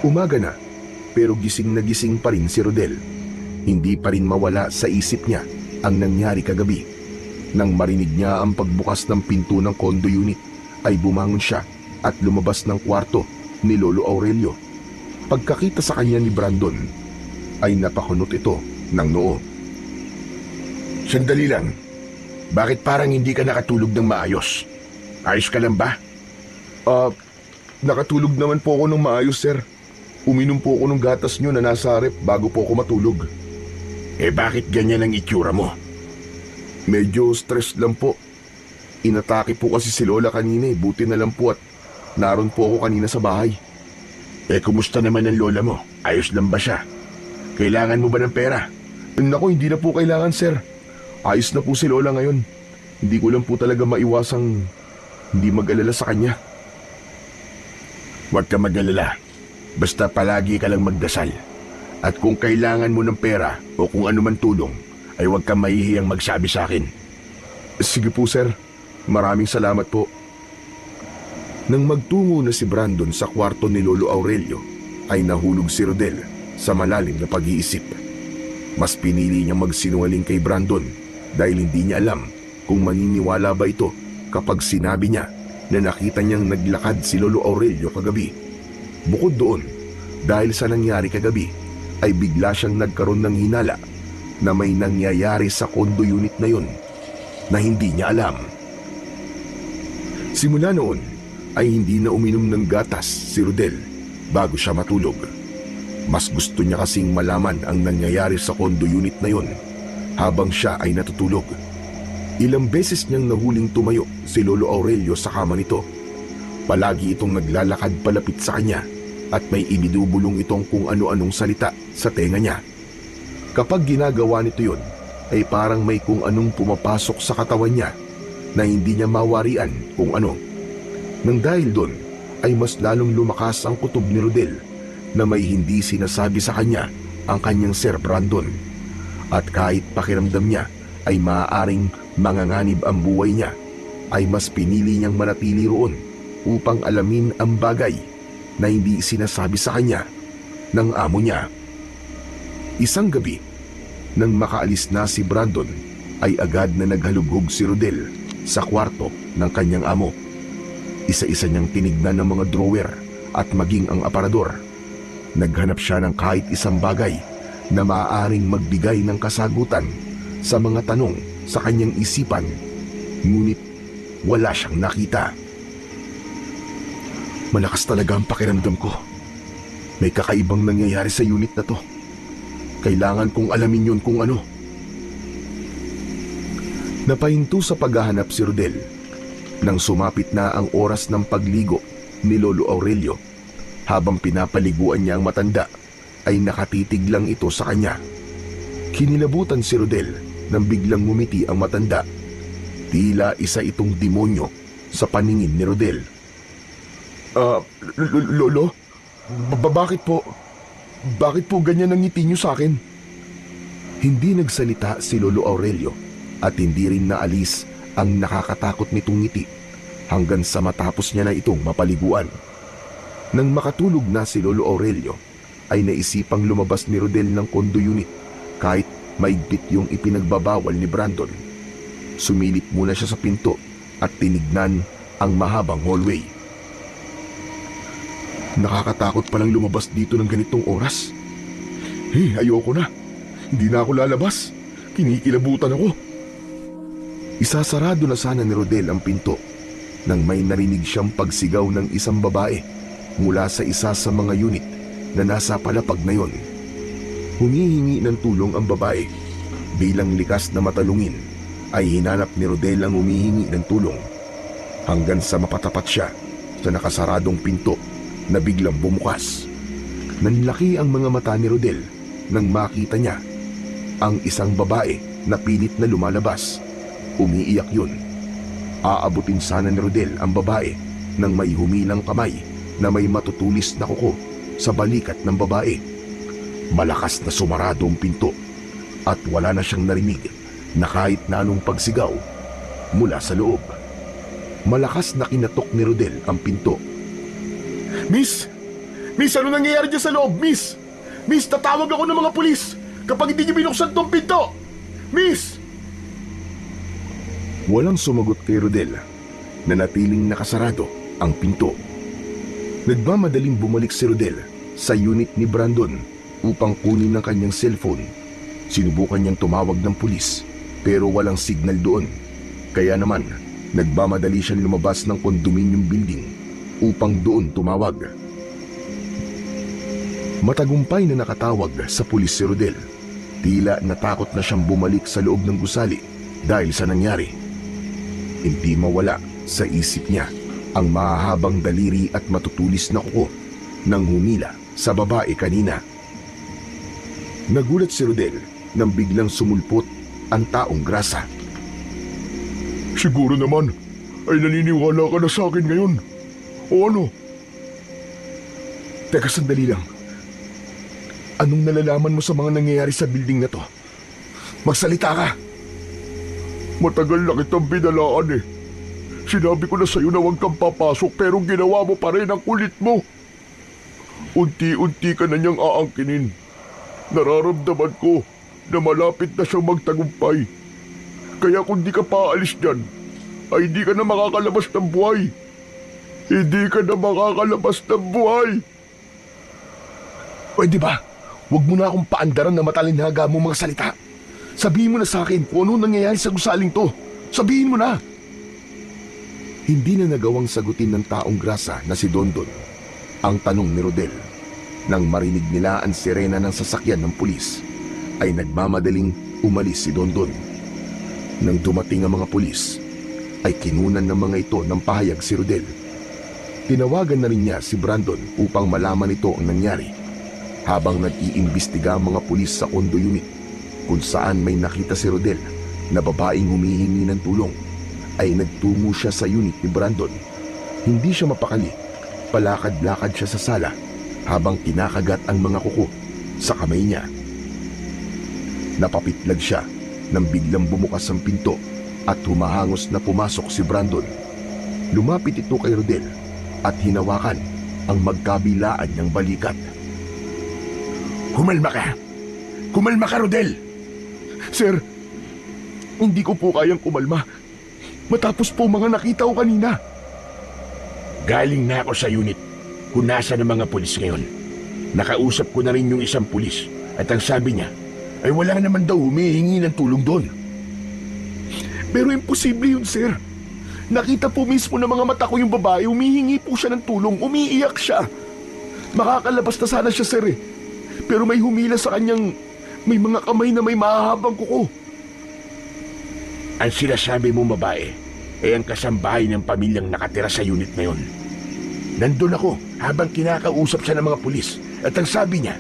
[SPEAKER 1] Umaga na, pero gising na gising pa rin si Rodel. Hindi pa rin mawala sa isip niya ang nangyari kagabi. Nang marinig niya ang pagbukas ng pinto ng condo unit, ay bumangon siya at lumabas ng kwarto ni Lolo Aurelio. Pagkakita sa kanya ni Brandon, ay napakunot ito ng noo.
[SPEAKER 2] Sandali lang. Bakit parang hindi ka nakatulog ng maayos? Ayos ka lang ba?
[SPEAKER 3] Nakatulog naman po ako ng maayos, sir. Uminom po ako ng gatas nyo na nasa rep bago po ako matulog.
[SPEAKER 2] Eh bakit ganyan ang itsura mo?
[SPEAKER 3] Medyo stress lang po. Inatake po kasi si Lola kanina buti na lang po at naroon po ako kanina sa bahay.
[SPEAKER 2] Eh kumusta naman ang lola mo? Ayos lang ba siya? Kailangan mo ba ng pera?
[SPEAKER 3] Naku, hindi na po kailangan, sir. Ayos na po si Lola ngayon. Hindi ko lang po talaga maiwasang hindi mag-alala sa kanya.
[SPEAKER 2] Huwag ka mag-alala. Basta palagi ka lang magdasal. At kung kailangan mo ng pera o kung ano man tulong, ay huwag kang mahihiyang magsabi sa akin.
[SPEAKER 3] Sige po, sir. Maraming salamat po. Nang magtungo na si Brandon sa kwarto ni Lolo Aurelio, ay nahulog si Rodel sa malalim na pag-iisip. Mas pinili niyang magsinungaling kay Brandon dahil hindi niya alam kung maniniwala ba ito kapag sinabi niya na nakita niyang naglakad si Lolo Aurelio kagabi. Bukod doon, dahil sa nangyari kagabi, ay bigla siyang nagkaroon ng hinala na may nangyayari sa condo unit na yun na hindi niya alam. Simula noon, ay hindi na uminom ng gatas si Rodel bago siya matulog. Mas gusto niya kasing malaman ang nangyayari sa condo unit na yun habang siya ay natutulog. Ilang beses niyang nahuling tumayo si Lolo Aurelio sa kama nito. Palagi itong naglalakad palapit sa kanya at may ibinubulong itong kung ano-anong salita sa tenga niya. Kapag ginagawa nito yun, ay parang may kung anong pumapasok sa katawan niya na hindi niya mawarian kung ano. Nang dahil doon, ay mas lalong lumakas ang kutob ni Rodel na may hindi sinasabi sa kanya ang kanyang Sir Brandon. At kahit pakiramdam niya ay maaaring manganganib ang buhay niya, ay mas pinili niyang manatili roon upang alamin ang bagay na hindi sinasabi sa kanya ng amo niya. Isang gabi, nang makaalis na si Brandon, ay agad na naghalugog si Rodel sa kwarto ng kanyang amo. Isa-isa niyang tinignan ng mga drawer at maging ang aparador. Naghanap siya ng kahit isang bagay na maaaring magbigay ng kasagutan sa mga tanong sa kanyang isipan, ngunit wala siyang nakita. Malakas talaga ang pakiramdam ko. May kakaibang nangyayari sa unit na to. Kailangan kong alamin yun kung ano. Napahinto sa paghahanap si Rodel. Nang sumapit na ang oras ng pagligo ni Lolo Aurelio, habang pinapaliguan niya ang matanda, ay nakatitig lang ito sa kanya. Kinilabutan si Rodel nang biglang ngumiti ang matanda. Tila isa itong demonyo sa paningin ni Rodel. Lolo? Bakit po? Bakit po ganyan ang ngiti niyo sa akin? Hindi nagsalita si Lolo Aurelio at hindi rin naalis ang nakakatakot nitong ngiti hanggang sa matapos niya na itong mapaliguan. Nang makatulog na si Lolo Aurelio, ay naisipang lumabas ni Rodel ng condo unit kahit maigpit yung ipinagbabawal ni Brandon. Sumilip muna siya sa pinto at tinignan ang mahabang hallway. Nakakatakot palang lumabas dito ng ganitong oras. Ayoko na. Hindi na ako lalabas. Kinikilabutan ako. Isasarado na sana ni Rodel ang pinto nang may narinig siyang pagsigaw ng isang babae mula sa isa sa mga unit na nasa palapag na yon. Humihingi ng tulong ang babae. Bilang likas na matalungin, ay hinanap ni Rodel ang humihingi ng tulong. Hanggang sa mapatapat siya sa nakasaradong pinto na biglang bumukas. Nanlaki ang mga mata ni Rodel nang makita niya ang isang babae na pilit na lumalabas. Umiiyak yun. Aabutin sana ni Rodel ang babae nang may humilang kamay na may matutulis na kuko sa balikat ng babae. Malakas na sumarado ang pinto at wala na siyang narinig na kahit na anong pagsigaw mula sa loob. Malakas na kinatok ni Rodel ang pinto.
[SPEAKER 4] Miss! Miss, ano nangyayari dyan sa loob, Miss? Miss, tatawag ako ng mga pulis kapag hindi niyo binuksan tong pinto! Miss!
[SPEAKER 3] Walang sumagot kay Rodel. Nanatiling nakasarado ang pinto. Nagmamadaling bumalik si Rodel sa unit ni Brandon upang kunin ang kanyang cellphone. Sinubukan niyang tumawag ng pulis pero walang signal doon. Kaya naman, nagmamadali siyang lumabas ng condominium building upang doon tumawag. Matagumpay na nakatawag sa pulis si Rodel. Tila natakot na siyang bumalik sa loob ng gusali dahil sa nangyari. Hindi mawala sa isip niya ang mahahabang daliri at matutulis na kuko nang humila sa babae kanina. Nagulat si Rodel nang biglang sumulpot ang taong grasa.
[SPEAKER 4] Siguro naman ay naniniwala ka na sa akin ngayon. O ano?
[SPEAKER 3] Teka, sandali lang. Anong nalalaman mo sa mga nangyayari sa building na to? Magsalita ka!
[SPEAKER 4] Matagal na kitang binalaan eh. Sinabi ko na sa'yo na huwag kang papasok pero ginawa mo pa rin ang kulit mo. Unti-unti ka na niyang aangkinin. Nararamdaman ko na malapit na siyang magtagumpay. Kaya kung di ka paalis dyan, ay hindi ka na makakalabas ng buhay. Hindi ka na makakalabas ng buhay.
[SPEAKER 3] Pwede ba? Huwag mo na akong paandaran na matalinhaga mo mga salita. Sabihin mo na sa akin kung ano nangyayari sa gusaling to. Sabihin mo na. Hindi na nagawang sagutin ng taong grasa na si Dondon ang tanong ni Rodel. Nang marinig nila ang sirena ng sasakyan ng pulis, ay nagmamadaling umalis si Dondon. Nang dumating ang mga pulis, ay kinunan ng mga ito ng pahayag si Rodel. Tinawagan na rin niya si Brandon upang malaman ito ang nangyari. Habang nag-iimbestiga ang mga pulis sa condo unit kung saan may nakita si Rodel na babaeng humihingi ng tulong, ay nagtungo siya sa unit ni Brandon. Hindi siya mapakali. Palakad-lakad siya sa sala habang kinakagat ang mga kuko sa kamay niya. Napapitlag siya nang biglang bumukas ang pinto at humahangos na pumasok si Brandon. Lumapit ito kay Rodel at hinawakan ang magkabilaan niyang balikat.
[SPEAKER 2] Kumalma ka! Kumalma ka, Rodel!
[SPEAKER 4] Sir, hindi ko po kayang kumalma. Matapos po mga nakita ko kanina.
[SPEAKER 2] Galing na ako sa unit kung nasa ng mga pulis ngayon. Nakausap ko na rin yung isang pulis at ang sabi niya ay wala naman daw humihingi ng tulong doon.
[SPEAKER 4] Pero imposible yun, sir. Nakita po mismo ng mga mata ko yung babae, humihingi po siya ng tulong, umiiyak siya. Makakalabas na sana siya, sir eh. Pero may humila sa kanyang may mga kamay na may mahahabang kuko.
[SPEAKER 2] Ang sinasabi mong babae ay ang kasambahay ng pamilyang nakatira sa unit na yun. Nandun ako habang kinakausap siya ng mga pulis at ang sabi niya,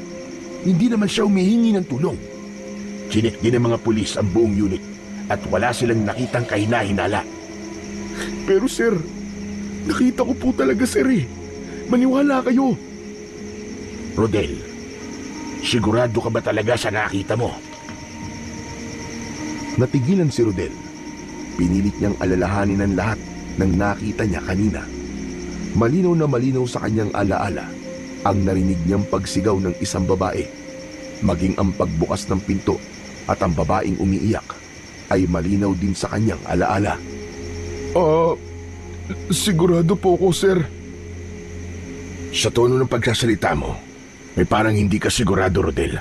[SPEAKER 2] hindi naman siya humihingi ng tulong. Chinik din ng mga pulis ang buong unit at wala silang nakitang kahina-hinala.
[SPEAKER 4] Pero sir, nakita ko po talaga, sir eh. Maniwala kayo.
[SPEAKER 2] Rodel, sigurado ka ba talaga sa nakita mo?
[SPEAKER 3] Natigilan si Rodel. Pinilit niyang alalahanin ang lahat ng nakita niya kanina. Malinaw na malinaw sa kanyang alaala ang narinig niyang pagsigaw ng isang babae. Maging ang pagbukas ng pinto at ang babaeng umiiyak ay malinaw din sa kanyang alaala.
[SPEAKER 4] Sigurado po ko, sir.
[SPEAKER 2] Sa tono ng pagsasalita mo, may parang hindi ka sigurado, Rodel.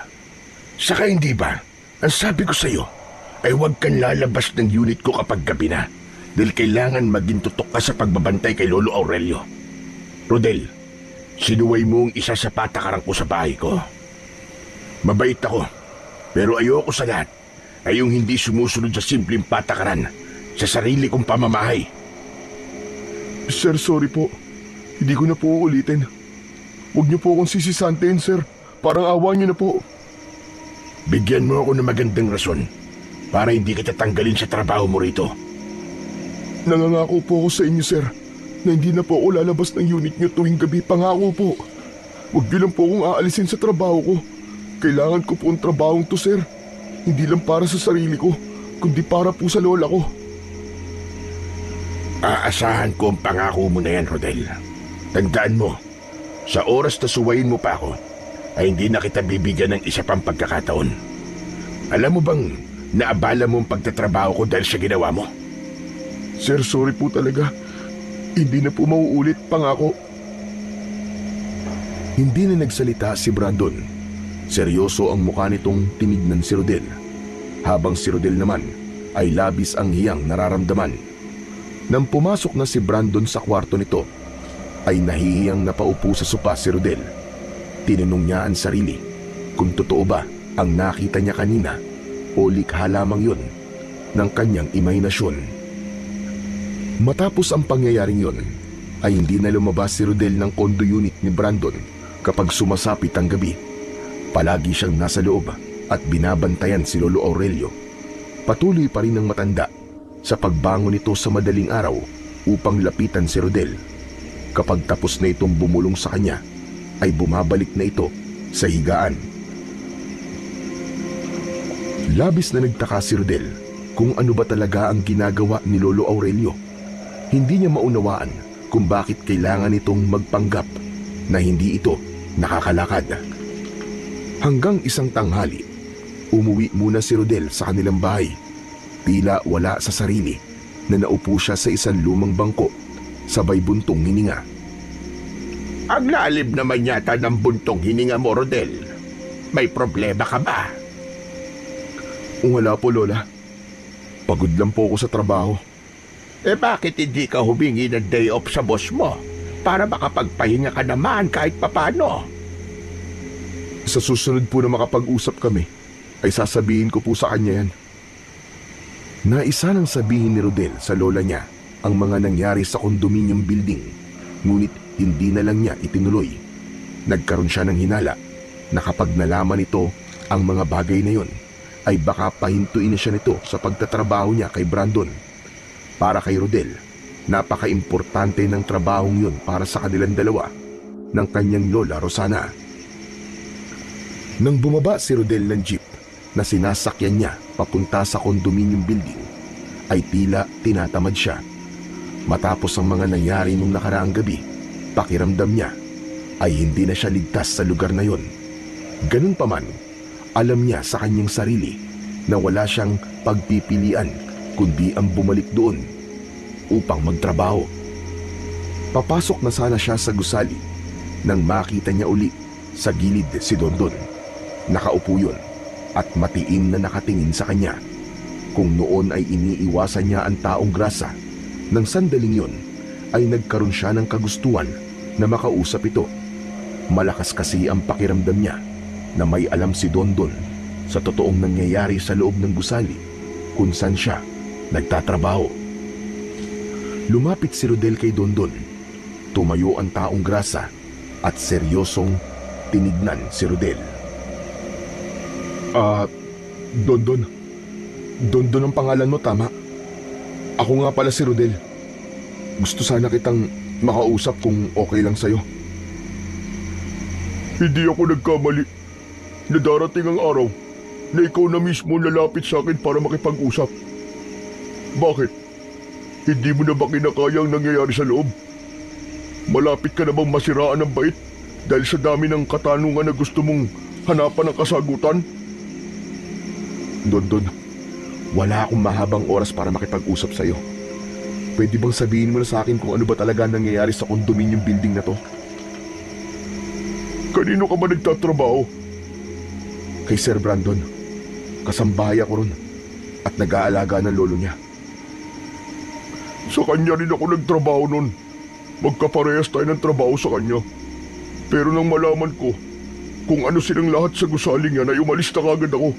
[SPEAKER 2] Saka hindi ba, ang sabi ko sa'yo, ay huwag kang lalabas ng unit ko kapag gabi na dahil kailangan maging tutok ka sa pagbabantay kay Lolo Aurelio. Rodel, sinuway mo ang isa sa patakaran ko sa bahay ko. Mabait ako, pero ayoko sa lahat ay yung hindi sumusunod sa simpleng patakaran sa sarili kong pamamahay.
[SPEAKER 4] Sir, sorry po. Hindi ko na po uulitin. Huwag niyo po akong sisisantin, sir. Parang awa niyo na po.
[SPEAKER 2] Bigyan mo ako ng magandang rason para hindi kita tanggalin sa trabaho mo rito.
[SPEAKER 4] Nangangako po ako sa inyo, sir, na hindi na po ako lalabas ng unit niyo tuwing gabi. Pangako po. Huwag niyo lang po akong aalisin sa trabaho ko. Kailangan ko po ang trabahong to, sir. Hindi lang para sa sarili ko, kundi para po sa lola ko.
[SPEAKER 2] Aasahan ko ang pangako mo na yan, Rodel. Tandaan mo, sa oras na suwayin mo pa ako, ay hindi na kita bibigyan ng isa pang pagkakataon. Alam mo bang naabala mo ang pagtatrabaho ko dahil sa ginawa mo?
[SPEAKER 4] Sir, sorry po talaga. Hindi na po mauulit, pangako.
[SPEAKER 3] Hindi na nagsalita si Brandon. Seryoso ang mukha nitong tinignan si Rodel. Habang si Rodel naman ay labis ang hiyang nararamdaman. Nang pumasok na si Brandon sa kwarto nito, ay nahihiyang napaupo sa sopa si Rodel. Tinanong niya ang sarili kung totoo ba ang nakita niya kanina o likha lamang yun ng kanyang imahinasyon. Matapos ang pangyayaring yun, ay hindi na lumabas si Rodel ng condo unit ni Brandon kapag sumasapit ang gabi. Palagi siyang nasa loob at binabantayan si Lolo Aurelio. Patuloy pa rin ang matanda sa pagbangon nito sa madaling araw upang lapitan si Rodel. Kapag tapos na itong bumulong sa kanya, ay bumabalik na ito sa higaan. Labis na nagtaka si Rodel kung ano ba talaga ang ginagawa ni Lolo Aurelio. Hindi niya maunawaan kung bakit kailangan itong magpanggap na hindi ito nakakalakad. Hanggang isang tanghali, umuwi muna si Rodel sa kanilang bahay. Tila wala sa sarili na naupo siya sa isang lumang bangko, sabay buntong hininga.
[SPEAKER 2] Ang lalim naman yata ng buntong hininga mo, Rodel. May problema ka ba?
[SPEAKER 4] Wala po, Lola. Pagod lang po ako sa trabaho.
[SPEAKER 2] Bakit hindi ka humingi ng day off sa boss mo para makapagpahinga ka naman kahit papano?
[SPEAKER 4] Sa susunod po na makapag-usap kami, ay sasabihin ko po sa kanya yan.
[SPEAKER 3] Naisa nang sabihin ni Rodel sa lola niya ang mga nangyari sa condominium building, ngunit hindi na lang niya itinuloy. Nagkaroon siya ng hinala na kapag nalaman ito ang mga bagay na yon, ay baka pahintuin na siya nito sa pagtatrabaho niya kay Brandon. Para kay Rodel, napaka-importante ng trabahong yun para sa kanilang dalawa ng kanyang lola Rosana. Nang bumaba si Rodel ng jeep na sinasakyan niya papunta sa condominium building, ay tila tinatamad siya. Matapos ang mga nangyari nung nakaraang gabi, pakiramdam niya ay hindi na siya ligtas sa lugar na yon. Ganun pa man, alam niya sa kanyang sarili na wala siyang pagpipilian kundi ang bumalik doon upang magtrabaho. Papasok na sana siya sa gusali nang makita niya uli sa gilid si Dondon. Nakaupo yun at matiim na nakatingin sa kanya. Kung noon ay iniiwasan niya ang taong grasa, nang sandaling yun ay nagkaroon siya ng kagustuhan na makausap ito. Malakas kasi ang pakiramdam niya na may alam si Dondon sa totoong nangyayari sa loob ng gusali kung saan siya nagtatrabaho. Lumapit si Rodel kay Dondon. Tumayo ang taong grasa at seryosong tinignan si Rodel.
[SPEAKER 4] Dondon. Dondon ang pangalan mo, tama? Ako nga pala si Rodel. Gusto sana kitang makausap kung okay lang sa'yo. Hindi ako nagkamali na darating ang araw na ikaw na mismo lalapit sa akin para makipag-usap. Bakit? Hindi mo na ba kinakaya ang nangyayari sa loob? Malapit ka na bang masiraan ng bait dahil sa dami ng katanungan na gusto mong hanapan ng kasagutan?
[SPEAKER 3] Dondon, wala akong mahabang oras para makipag-usap sa'yo. Pwede bang sabihin mo na sa akin kung ano ba talaga nangyayari sa condominium building na to?
[SPEAKER 4] Kanino ka ba nagtatrabaho?
[SPEAKER 3] Kay Sir Brandon. Kasambahay ako ron at nag-aalaga ng lolo niya.
[SPEAKER 4] Sa kanya rin ako nagtrabaho nun. Magkaparehas tayo ng trabaho sa kanya. Pero nang malaman ko Kung ano silang lahat sa gusaling yan ay umalis na kagad ako.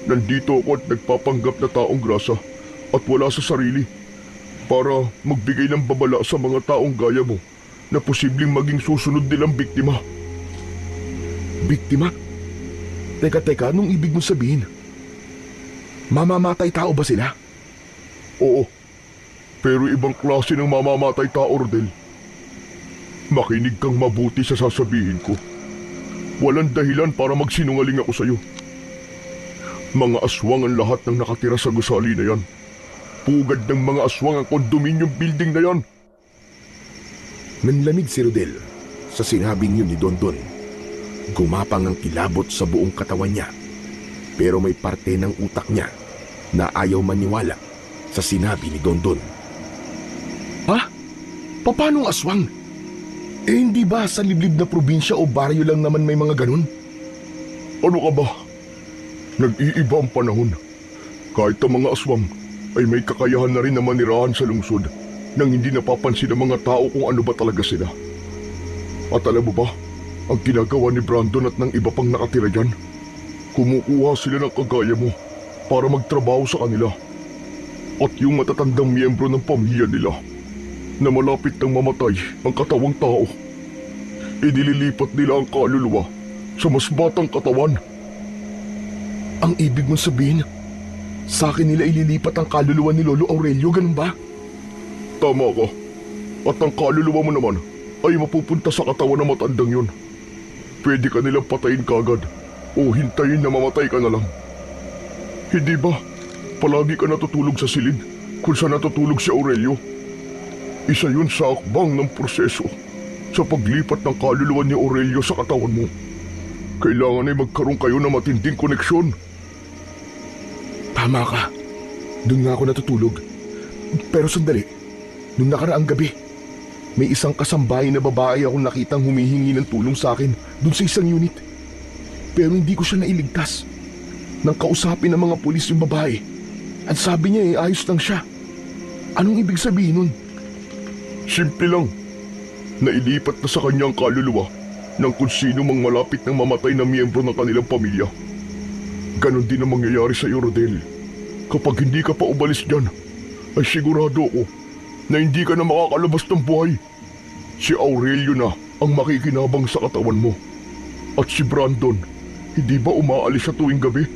[SPEAKER 4] Nandito ako at nagpapanggap na taong grasa at wala sa sarili para magbigay ng babala sa mga taong gaya mo na posibleng maging susunod nilang biktima.
[SPEAKER 3] Biktima? Teka, anong ibig mo sabihin? Mamamatay tao ba sila?
[SPEAKER 4] Oo, pero ibang klase ng mamamatay tao, Rodel. Makinig kang mabuti sa sasabihin ko. Walang dahilan para magsinungaling ako sa'yo. Mga aswang ang lahat ng nakatira sa gusali na yan. Pugad ng mga aswang ang condominium building na yan.
[SPEAKER 3] Nanlamig si Rodel sa sinabing yun ni Dondon. Gumapang ang kilabot sa buong katawan niya. Pero may parte ng utak niya na ayaw maniwala sa sinabi ni Dondon. Ha? Paanong aswang? Hindi ba sa liblib na probinsya o baryo lang naman may mga ganun?
[SPEAKER 4] Ano ka ba? Nag-iiba ang panahon. Kahit ang mga aswang ay may kakayahan na rin na manirahan sa lungsod nang hindi napapansin ng mga tao kung ano ba talaga sila. At alam mo ba, ang ginagawa ni Brandon at ng iba pang nakatira dyan? Kumukuha sila ng kagaya mo para magtrabaho sa kanila. At yung matatandang miyembro ng pamilya nila na malapit nang mamatay ang katawang tao, inililipat nila ang kaluluwa sa mas batang katawan.
[SPEAKER 3] Ang ibig mong sabihin, sa akin nila ililipat ang kaluluwa ni Lolo Aurelio, ganun ba?
[SPEAKER 4] Tama ka. At ang kaluluwa mo naman ay mapupunta sa katawan ng matandang yun. Pwede ka nilang patayin kagad o hintayin na mamatay ka na lang. Hindi ba? Palagi ka natutulog sa silid kung saan natutulog si Aurelio. Isa yun sa akbang ng proseso sa paglipat ng kaluluwa ni Aurelio sa katawan mo. Kailangan ay magkaroon kayo ng matinding koneksyon.
[SPEAKER 3] Tama ka. Doon nga ako natutulog. Pero sandali, nung nakaraang gabi, may isang kasambahay na babae akong nakitang humihingi ng tulong sa akin doon sa isang unit. Pero hindi ko siya nailigtas. Nang kausapin ng mga pulis yung babae, at sabi niya ayos lang siya. Anong ibig sabihin nun?
[SPEAKER 4] Simple lang. Nailipat na sa kanya ang kaluluwa ng kung sino mang malapit ng mamatay na miyembro ng kanilang pamilya. Ganon din ang mangyayari sa iyo, Rodel. Kapag hindi ka pa umalis dyan, ay sigurado ako na hindi ka na makakalabas ng buhay. Si Aurelio na ang makikinabang sa katawan mo. At si Brandon, hindi ba umaalis siya tuwing gabi?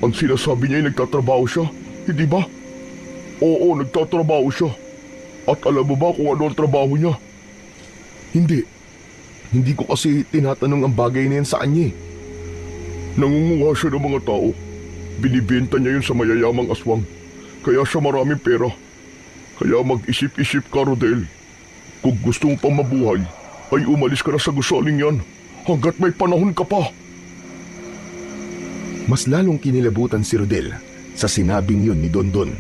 [SPEAKER 4] Ang sinasabi niya ay nagtatrabaho siya, hindi ba? Oo, nagtatrabaho siya. At alam mo ba kung ano ang trabaho niya?
[SPEAKER 3] Hindi. Hindi ko kasi tinatanong ang bagay na yan sa kanya.
[SPEAKER 4] Nangunguha siya ng mga tao. Binibenta niya yun sa mayayamang aswang. Kaya siya maraming pera. Kaya mag-isip-isip ka, Rodel. Kung gusto mo pang mabuhay, ay umalis ka na sa gusaling yan hanggat may panahon ka pa.
[SPEAKER 3] Mas lalong kinilabutan si Rodel sa sinabing yun ni Dondon.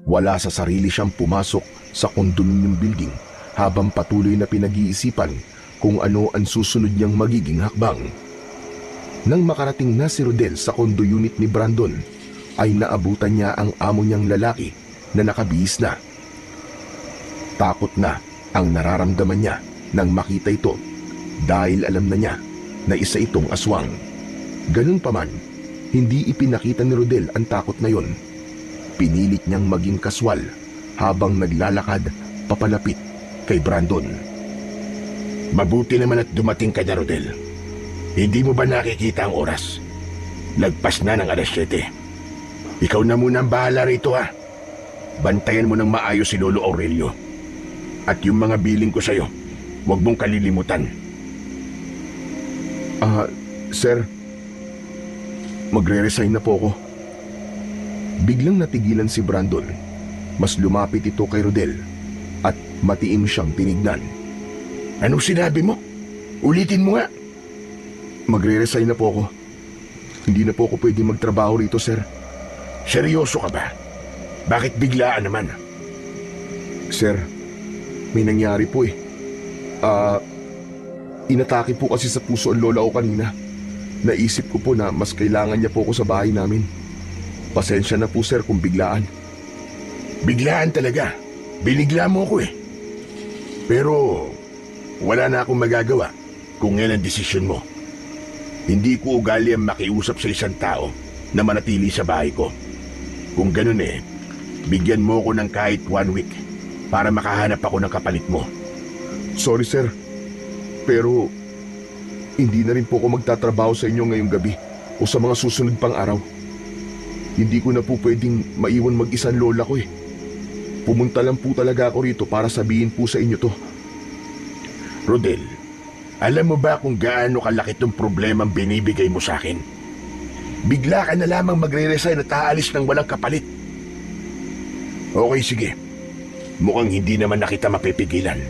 [SPEAKER 3] Wala sa sarili siyang pumasok sa condominium building habang patuloy na pinag-iisipan kung ano ang susunod niyang magiging hakbang. Nang makarating na si Rodel sa condo unit ni Brandon, ay naabutan niya ang amo niyang lalaki na nakabihis na. Takot na ang nararamdaman niya nang makita ito dahil alam na niya na isa itong aswang. Ganun pa man, hindi ipinakita ni Rodel ang takot na yon. Pinilit niyang maging kaswal habang naglalakad papalapit kay Brandon.
[SPEAKER 2] Mabuti naman at dumating ka na, Rodel. Hindi mo ba nakikita ang oras? Lagpas na ng 7:00. Ikaw na muna ang bahala rito, ha. Bantayan mo ng maayos si Lolo Aurelio. At yung mga biling ko sa'yo, huwag mong kalilimutan.
[SPEAKER 3] Sir, magre-resign na po ako. Biglang natigilan si Brandon. Mas lumapit ito kay Rodel at matiim siyang tinignan.
[SPEAKER 2] Anong sinabi mo? Ulitin mo nga.
[SPEAKER 3] Magre-resign na po ako. Hindi na po ako pwede magtrabaho rito, sir.
[SPEAKER 2] Seryoso ka ba? Bakit biglaan naman?
[SPEAKER 3] Sir, may nangyari po eh. Inatake po kasi sa puso ang lola ko kanina. Naisip ko po na mas kailangan niya po ako sa bahay namin. Pasensya na po, sir, kung biglaan.
[SPEAKER 2] Biglaan talaga. Binigla mo ako eh. Pero wala na akong magagawa kung yan ang desisyon mo. Hindi ko ugali ang makiusap sa isang tao na manatili sa bahay ko. Kung ganun bigyan mo ko ng kahit 1 week para makahanap ako ng kapalit mo.
[SPEAKER 3] Sorry sir, pero hindi na rin po ako magtatrabaho sa inyo ngayong gabi o sa mga susunod pang araw. Hindi ko na po pwedeng maiwan mag-isa ang lola ko. Pumunta lang po talaga ako rito para sabihin po sa inyo to.
[SPEAKER 2] Rodel, alam mo ba kung gaano kalaki tong problemang binibigay mo sa akin? Bigla ka na lamang magre-resign at aalis ng walang kapalit. Okay, sige. Mukhang hindi naman na kita mapipigilan.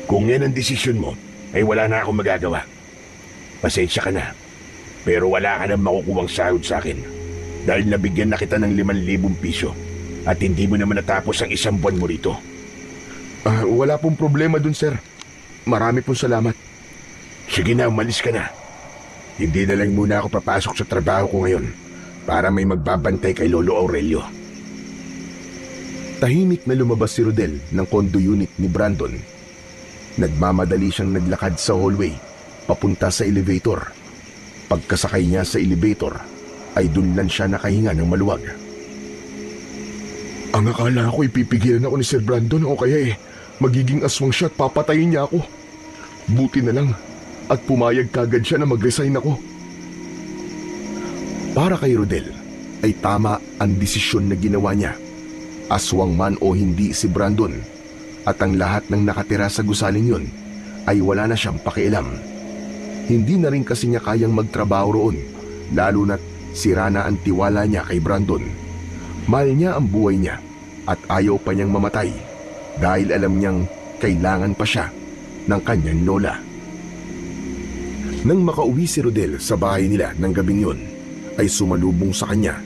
[SPEAKER 2] Kung yan ang desisyon mo, ay wala na akong magagawa. Pasensya ka na. Pero wala ka na makukuhang sahod sa akin. Dahil nabigyan na kita ng 5,000 piso. At hindi mo naman natapos ang 1 buwan mo rito.
[SPEAKER 3] Wala pong problema dun sir. Marami pong salamat.
[SPEAKER 2] Sige na, umalis ka na. Hindi na lang muna ako papasok sa trabaho ko ngayon para may magbabantay kay Lolo Aurelio.
[SPEAKER 3] Tahimik na lumabas si Rodel ng condo unit ni Brandon. Nagmamadali siyang naglakad sa hallway papunta sa elevator. Pagkasakay niya sa elevator ay dun lang siya nakahinga ng maluwag. Ang akala ko ipipigilan ako ni Sir Brandon o kaya magiging aswang siya at papatayin niya ako. Buti na lang at pumayag kagad siya na mag-resign ako. Para kay Rodel ay tama ang desisyon na ginawa niya. Aswang man o hindi si Brandon at ang lahat ng nakatira sa gusaling yun ay wala na siyang pakialam. Hindi na rin kasi niya kayang magtrabaho roon, lalo na't sira na ang tiwala niya kay Brandon. Mahal niya ang buhay niya at ayaw pa niyang mamatay dahil alam niyang kailangan pa siya ng kanyang lola. Nang makauwi si Rodel sa bahay nila ng gabing yun, ay sumalubong sa kanya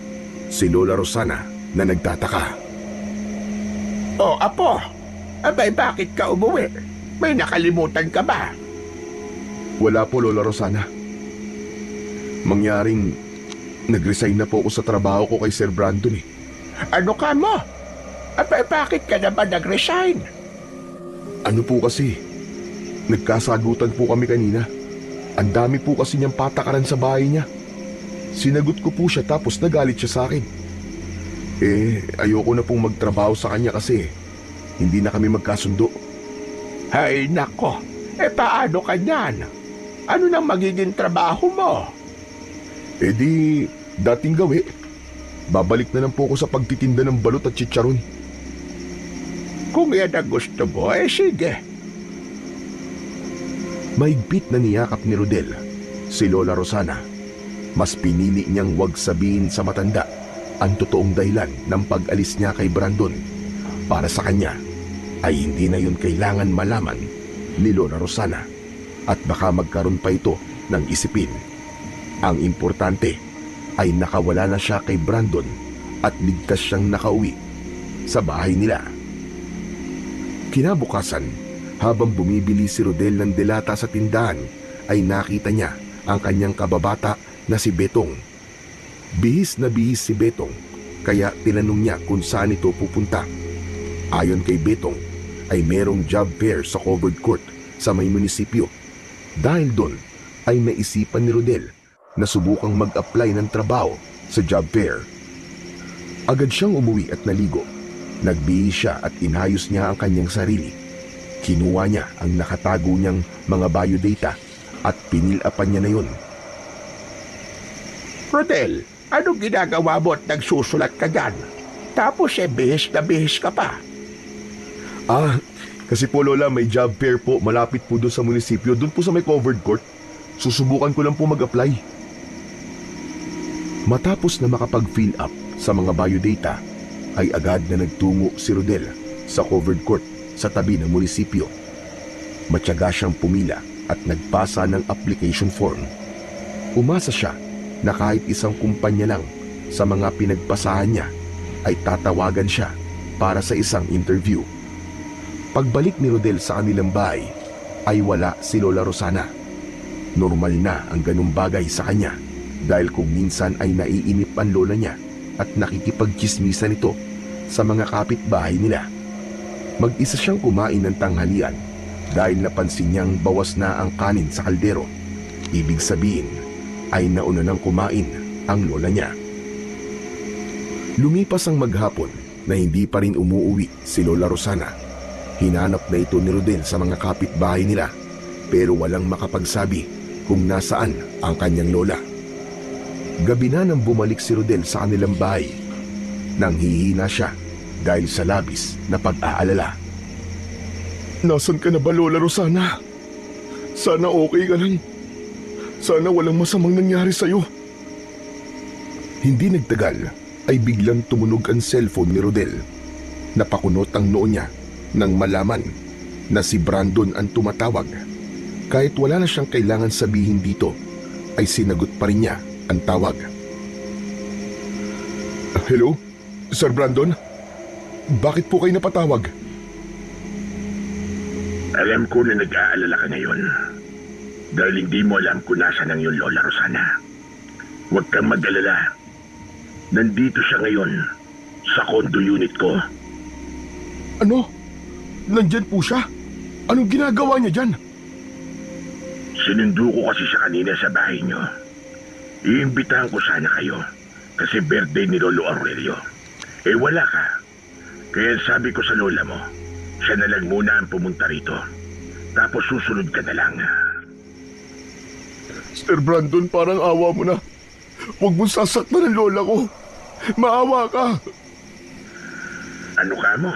[SPEAKER 3] si Lola Rosana na nagtataka.
[SPEAKER 2] Oh, apo! Abay, bakit ka umuwi? May nakalimutan ka ba?
[SPEAKER 3] Wala po, Lola Rosana. Mangyaring nag-resign na po ako sa trabaho ko kay Sir Brandon
[SPEAKER 2] Ano ka mo? Abay, bakit ka naman nag-resign?
[SPEAKER 3] Ano po kasi, nagkasagutan po kami kanina. Ang dami po kasi niyang patakaran sa bahay niya. Sinagot ko po siya tapos nagalit siya sa akin. Ayoko na pong magtrabaho sa kanya kasi hindi na kami magkasundo.
[SPEAKER 2] Ay, nako. Paano ka niyan? Ano nang magiging trabaho mo?
[SPEAKER 3] Dating gawi. Babalik na lang po ako sa pagtitinda ng balot at chicharon.
[SPEAKER 2] Kung yan ang gusto mo, sige.
[SPEAKER 3] Mahigpit na niyakap ni Rodel si Lola Rosana. Mas pinili niyang wag sabihin sa matanda ang totoong dahilan ng pag-alis niya kay Brandon. Para sa kanya ay hindi na yun kailangan malaman ni Lola Rosana at baka magkaroon pa ito ng isipin. Ang importante ay nakawala na siya kay Brandon at ligtas siyang nakauwi sa bahay nila. Kinabukasan, habang bumibili si Rodel ng delata sa tindahan, ay nakita niya ang kanyang kababata na si Betong. Bihis na bihis si Betong, kaya tinanong niya kung saan ito pupunta. Ayon kay Betong, ay merong job fair sa covered court sa may munisipyo. Dahil doon, ay naisipan ni Rodel na subukang mag-apply ng trabaho sa job fair. Agad siyang umuwi at naligo. Nagbihis siya at inayos niya ang kanyang sarili. Kinuha niya ang nakatago niyang mga biodata at pinilapan niya na yun.
[SPEAKER 2] Rodel, anong ginagawa mo at nagsusulat ka dyan? Tapos bihis na bihis ka pa.
[SPEAKER 3] Kasi po Lola, may job fair po malapit po doon sa munisipyo, doon po sa may covered court. Susubukan ko lang po mag-apply. Matapos na makapag-fill up sa mga biodata, ay agad na nagtungo si Rodel sa covered court sa tabi ng munisipyo. Matyaga siyang pumila at nagpasa ng application form. Umasa siya na kahit isang kumpanya lang sa mga pinagpasahan niya ay tatawagan siya para sa isang interview. Pagbalik ni Rodel sa kanilang bahay ay wala si Lola Rosana. Normal na ang ganung bagay sa kanya dahil kung minsan ay naiinip ang lola niya at nakikipagchismisan ito sa mga kapitbahay nila. Mag-isa siyang kumain ng tanghalian dahil napansin niyang bawas na ang kanin sa kaldero. Ibig sabihin ay nauna nang kumain ang lola niya. Lumipas ang maghapon na hindi pa rin umuuwi si Lola Rosana. Hinanap na ito ni Rodel sa mga kapitbahay nila pero walang makapagsabi kung nasaan ang kanyang lola. Gabi na nang bumalik si Rodel sa kanilang bahay. Nanghihina siya dahil sa labis na pag-aalala.
[SPEAKER 4] Nasaan ka na ba, Lola Rosana? Sana okay ka lang. Sana walang masamang nangyari sa'yo.
[SPEAKER 3] Hindi nagtagal ay biglang tumunog ang cellphone ni Rodel. Napakunot ang noo niya nang malaman na si Brandon ang tumatawag. Kahit wala na siyang kailangan sabihin dito, ay sinagot pa rin niya ang tawag.
[SPEAKER 4] Hello? Sir Brandon? Bakit po kayo napatawag?
[SPEAKER 2] Alam ko na nag-aalala ka ngayon. Dahil hindi mo alam kung nasaan ang iyong Lola Rosana. Huwag kang mag-alala. Nandito siya ngayon sa condo unit ko.
[SPEAKER 4] Ano? Nandyan po siya? Anong ginagawa niya dyan?
[SPEAKER 2] Sinundo ko kasi siya kanina sa bahay niyo. Iimbitahan ko sana kayo kasi birthday ni Lolo Aurelio. Eh wala ka. Kaya sabi ko sa lola mo, siya na lang muna ang pumunta rito. Tapos susunod ka na lang.
[SPEAKER 4] Sir Brandon, parang awa mo na. Huwag mong sasaktan ang lola ko. Maawa ka.
[SPEAKER 2] Ano ka mo?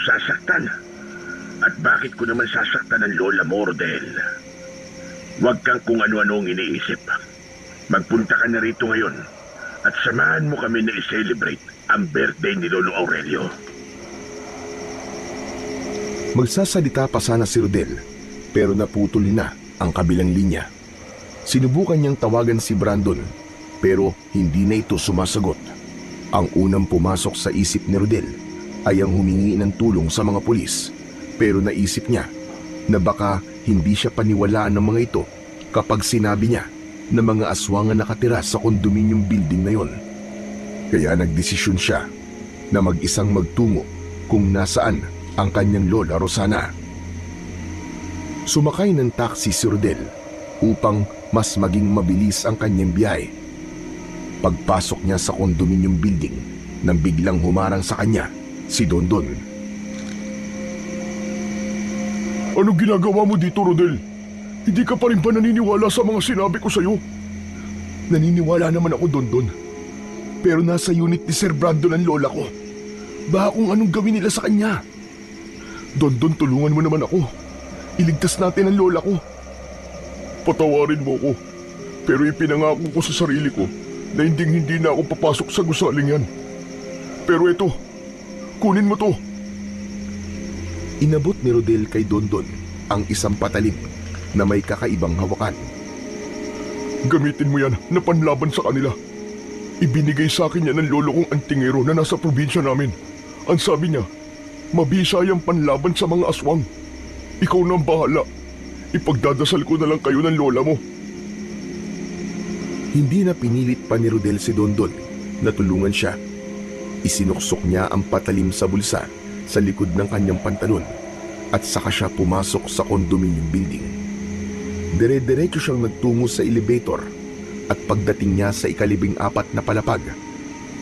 [SPEAKER 2] Sasaktan? At bakit ko naman sasaktan ang lola mo, Rodel? Huwag kang kung ano-ano ang iniisip. Magpunta ka na rito ngayon at samahan mo kami na i-celebrate ang birthday ni Lolo Aurelio.
[SPEAKER 3] Magsasalita pa sana si Rodel pero naputol na ang kabilang linya. Sinubukan niyang tawagan si Brandon pero hindi na ito sumasagot. Ang unang pumasok sa isip ni Rodel ay ang humingi ng tulong sa mga pulis pero naisip niya na baka hindi siya paniwalaan ng mga ito kapag sinabi niya na mga aswang ang nakatira sa condominium building na yon. Kaya nagdesisyon siya na mag-isang magtungo kung nasaan ang kanyang Lola Rosana. Sumakay ng taxi si Rodel upang mas maging mabilis ang kanyang biyahe. Pagpasok niya sa condominium building nang biglang humarang sa kanya si Dondon.
[SPEAKER 4] Anong ginagawa mo dito, Rodel? Hindi ka pa rin ba naniniwala sa mga sinabi ko sa'yo? Naniniwala naman ako, Dondon. Pero nasa unit ni Sir Brandon ang lola ko. Baka kung anong gawin nila sa kanya. Dondon, tulungan mo naman ako. Iligtas natin ang lola ko. Patawarin mo ko. Pero ipinangako ko sa sarili ko na hindi na ako papasok sa gusaling yan. Pero ito, kunin mo to.
[SPEAKER 3] Inabot ni Rodel kay Dondon ang isang patalim na may kakaibang hawakan.
[SPEAKER 4] Gamitin mo yan na panlaban sa kanila. Ibinigay sa akin yan ng lolo kong antingero na nasa probinsya namin. Ang sabi niya, mabisa yung panlaban sa mga aswang. Ikaw na ang bahala. Ipagdadasal ko na lang kayo ng lola mo.
[SPEAKER 3] Hindi na pinilit pa ni Rodel si Dondon na tulungan siya. Isinuksok niya ang patalim sa bulsa sa likod ng kanyang pantalon at saka siya pumasok sa condominium building. Dire-diretso siyang nagtungo sa elevator at pagdating niya sa ika-14 na palapag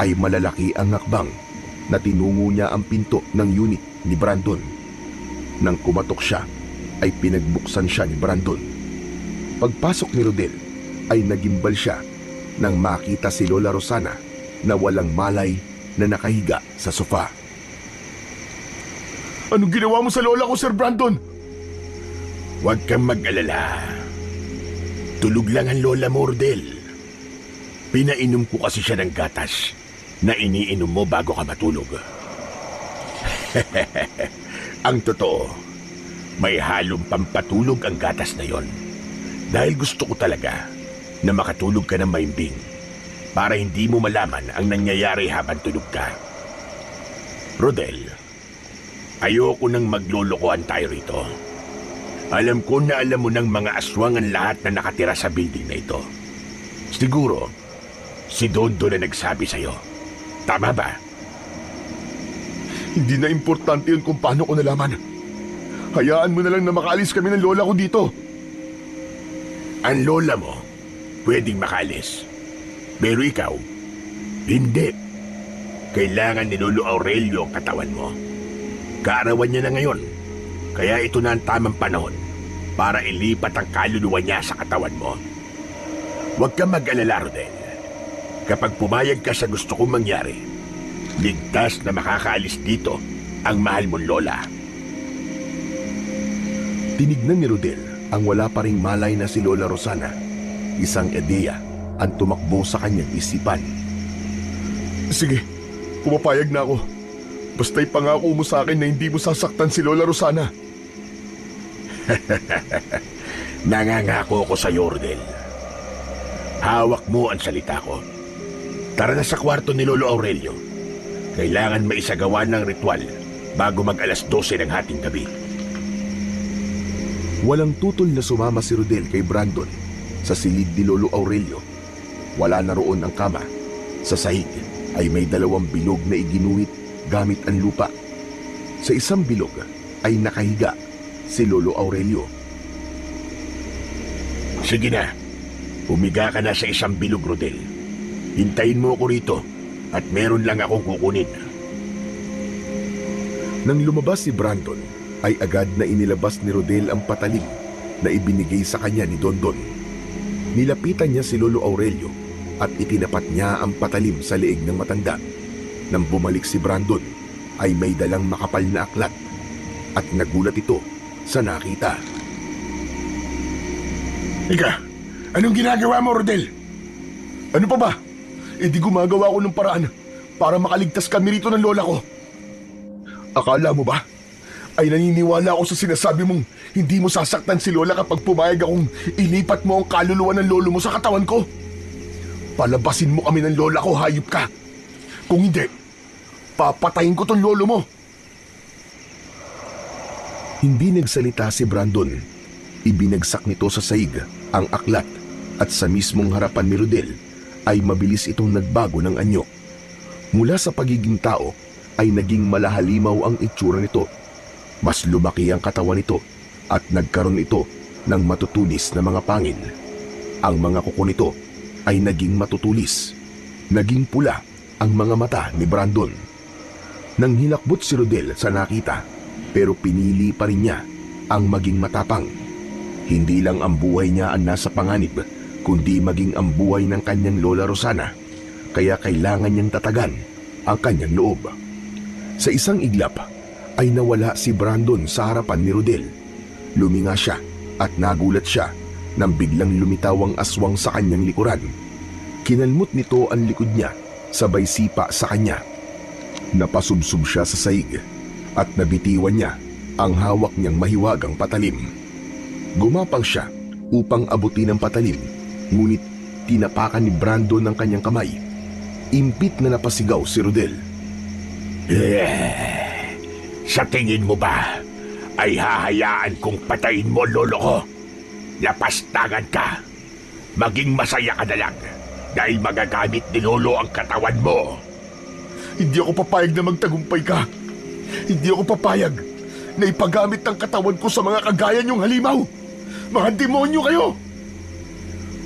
[SPEAKER 3] ay malalaki ang hakbang na tinungo niya ang pinto ng unit ni Brandon. Nang kumatok siya ay pinagbuksan siya ni Brandon. Pagpasok ni Rodel ay nagimbal siya nang makita si Lola Rosana na walang malay na nakahiga sa sofa.
[SPEAKER 4] Anong ginawa mo sa lola ko, Sir Brandon?
[SPEAKER 2] Huwag kang mag-alala. Tulog lang ang lola mo, Rodel. Pinainom ko kasi siya ng gatas na iniinom mo bago ka matulog. Ang totoo, may halong pampatulog ang gatas na yon. Dahil gusto ko talaga na makatulog ka ng maimbing para hindi mo malaman ang nangyayari habang tulog ka. Rodel, ayoko nang maglolokohan tayo rito. Alam ko na alam mo ng mga aswang ang lahat na nakatira sa building na ito. Siguro, si Dondo na nagsabi sa'yo. Tama ba?
[SPEAKER 4] Hindi na importante yun kung paano ko nalaman. Hayaan mo na lang na makaalis kami ng lola ko dito.
[SPEAKER 2] Ang lola mo, pwedeng makalis. Pero ikaw, hindi. Kailangan ni Lolo Aurelio ang katawan mo. Kaarawan niya na ngayon, kaya ito na ang tamang panahon para ilipat ang kaluluwa niya sa katawan mo. Huwag kang mag-alala, Rodel. Kapag pumayag ka sa gusto kong mangyari, ligtas na makakaalis dito ang mahal mong lola.
[SPEAKER 3] Tinignan ni Rodel ang wala pa ring malay na si Lola Rosana. Isang ideya ang tumakbo sa kanyang isipan.
[SPEAKER 4] Sige, pumapayag na ako. Basta ipangako mo sa akin na hindi mo sasaktan si Lola Rosana.
[SPEAKER 2] Nangangako ako sa Rodel. Hawak mo ang salita ko. Tara na sa kwarto ni Lolo Aurelio. Kailangan maisagawa ng ritual bago mag-alas 12 ng hating gabi.
[SPEAKER 3] Walang tutol na sumama si Rodel kay Brandon sa silid ni Lolo Aurelio. Wala na roon ang kama. Sa sahig ay may 2 bilog na iginuhit gamit ang lupa. Sa isang bilog ay nakahiga si Lolo Aurelio.
[SPEAKER 2] Sige na, humiga ka na sa isang bilog, Rodel. Hintayin mo ako rito at meron lang akong kukunin.
[SPEAKER 3] Nang lumabas si Brandon, ay agad na inilabas ni Rodel ang patalim na ibinigay sa kanya ni Dondon. Nilapitan niya si Lolo Aurelio at itinapat niya ang patalim sa leeg ng matanda. Nang bumalik si Brandon, ay may dalang makapal na aklat at nagulat ito sa nakita.
[SPEAKER 4] Ika, anong ginagawa mo, Rodel? Ano pa ba? E di gumagawa ko ng paraan para makaligtas kami rito ng lola ko. Akala mo ba? Ay naniniwala ako sa sinasabi mong hindi mo sasaktan si lola kapag pumayag akong ilipat mo ang kaluluwa ng lolo mo sa katawan ko. Palabasin mo kami ng lola ko, hayop ka. Kung hindi, papatayin ko tong lolo mo.
[SPEAKER 3] Hindi nagsalita si Brandon. Ibinagsak nito sa saig ang aklat at sa mismong harapan ni Rodel ay mabilis itong nagbago ng anyo. Mula sa pagiging tao ay naging malahalimaw ang itsura nito. Mas lumaki ang katawan nito at nagkaroon ito ng matutulis na mga pangil. Ang mga kuko nito ay naging matutulis. Naging pula ang mga mata ni Brandon. Nang hilakbot si Rodel sa nakita, pero pinili pa rin niya ang maging matapang. Hindi lang ang buhay niya ang nasa panganib, kundi maging ang buhay ng kanyang Lola Rosana, kaya kailangan niyang tatagan ang kanyang loob. Sa isang iglap ay nawala si Brandon sa harapan ni Rodel. Luminga siya at nagulat siya nang biglang lumitaw ang aswang sa kanyang likuran. Kinalmot nito ang likod niya, sabay sipa sa kanya. Napasubsob siya sa saig at nabitiwan niya ang hawak niyang mahiwagang patalim. Gumapang siya upang abutin ang patalim, ngunit tinapakan ni Brandon ang kanyang kamay. Impit na napasigaw si Rodel.
[SPEAKER 2] Sa tingin mo ba ay hahayaan kong patayin mo, lolo ko? Lapastangan ka. Maging masaya ka na lang dahil magagamit ni lolo ang katawan mo.
[SPEAKER 4] Hindi ako papayag na magtagumpay ka. Hindi ako papayag na ipagamit ang katawan ko sa mga kagaya niyong halimaw. Mga demonyo kayo!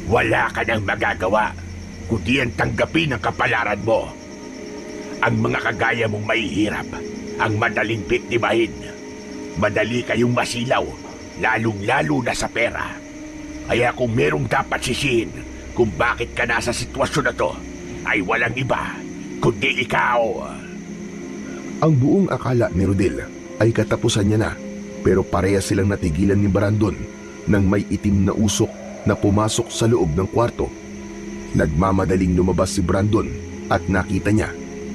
[SPEAKER 2] Wala ka nang magagawa kundi ang tanggapin ang kapalaran mo. Ang mga kagaya mong mahihirap, ang madaling biktimahin. Madali kayong masilaw, lalong-lalo na sa pera. Kaya kung merong dapat sisihin kung bakit ka nasa sitwasyon na to, ay walang iba kundi ikaw.
[SPEAKER 3] Ang buong akala ni Rodel ay katapusan niya na, pero pareha silang natigilan ni Brandon nang may itim na usok na pumasok sa loob ng kwarto. Nagmamadaling lumabas si Brandon at nakita niya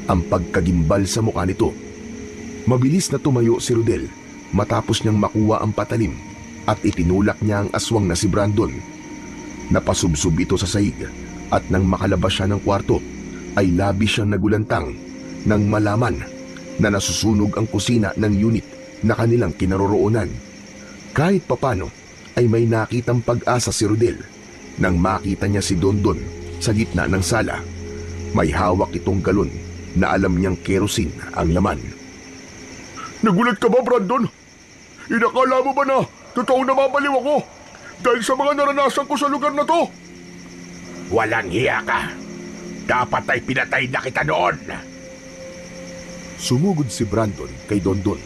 [SPEAKER 3] ang pagkagimbal sa mukha nito. Mabilis na tumayo si Rodel matapos niyang makuha ang patalim at itinulak niya ang aswang na si Brandon. Napasubsob ito sa sahig at nang makalabas siya ng kwarto ay labis siyang nagulantang nang malaman na nasusunog ang kusina ng unit na kanilang kinaroroonan. Kahit papano ay may nakitang pag-asa si Rodel nang makita niya si Dondon sa gitna ng sala. May hawak itong galon na alam niyang kerosene ang laman.
[SPEAKER 4] Nagulat ka ba, Brandon? Inakala mo ba na totoo na mabaliw ako dahil sa mga naranasan ko sa lugar na to?
[SPEAKER 2] Walang hiya ka. Dapat ay pinatay na kita noon.
[SPEAKER 3] Sumugod si Brandon kay Dondon.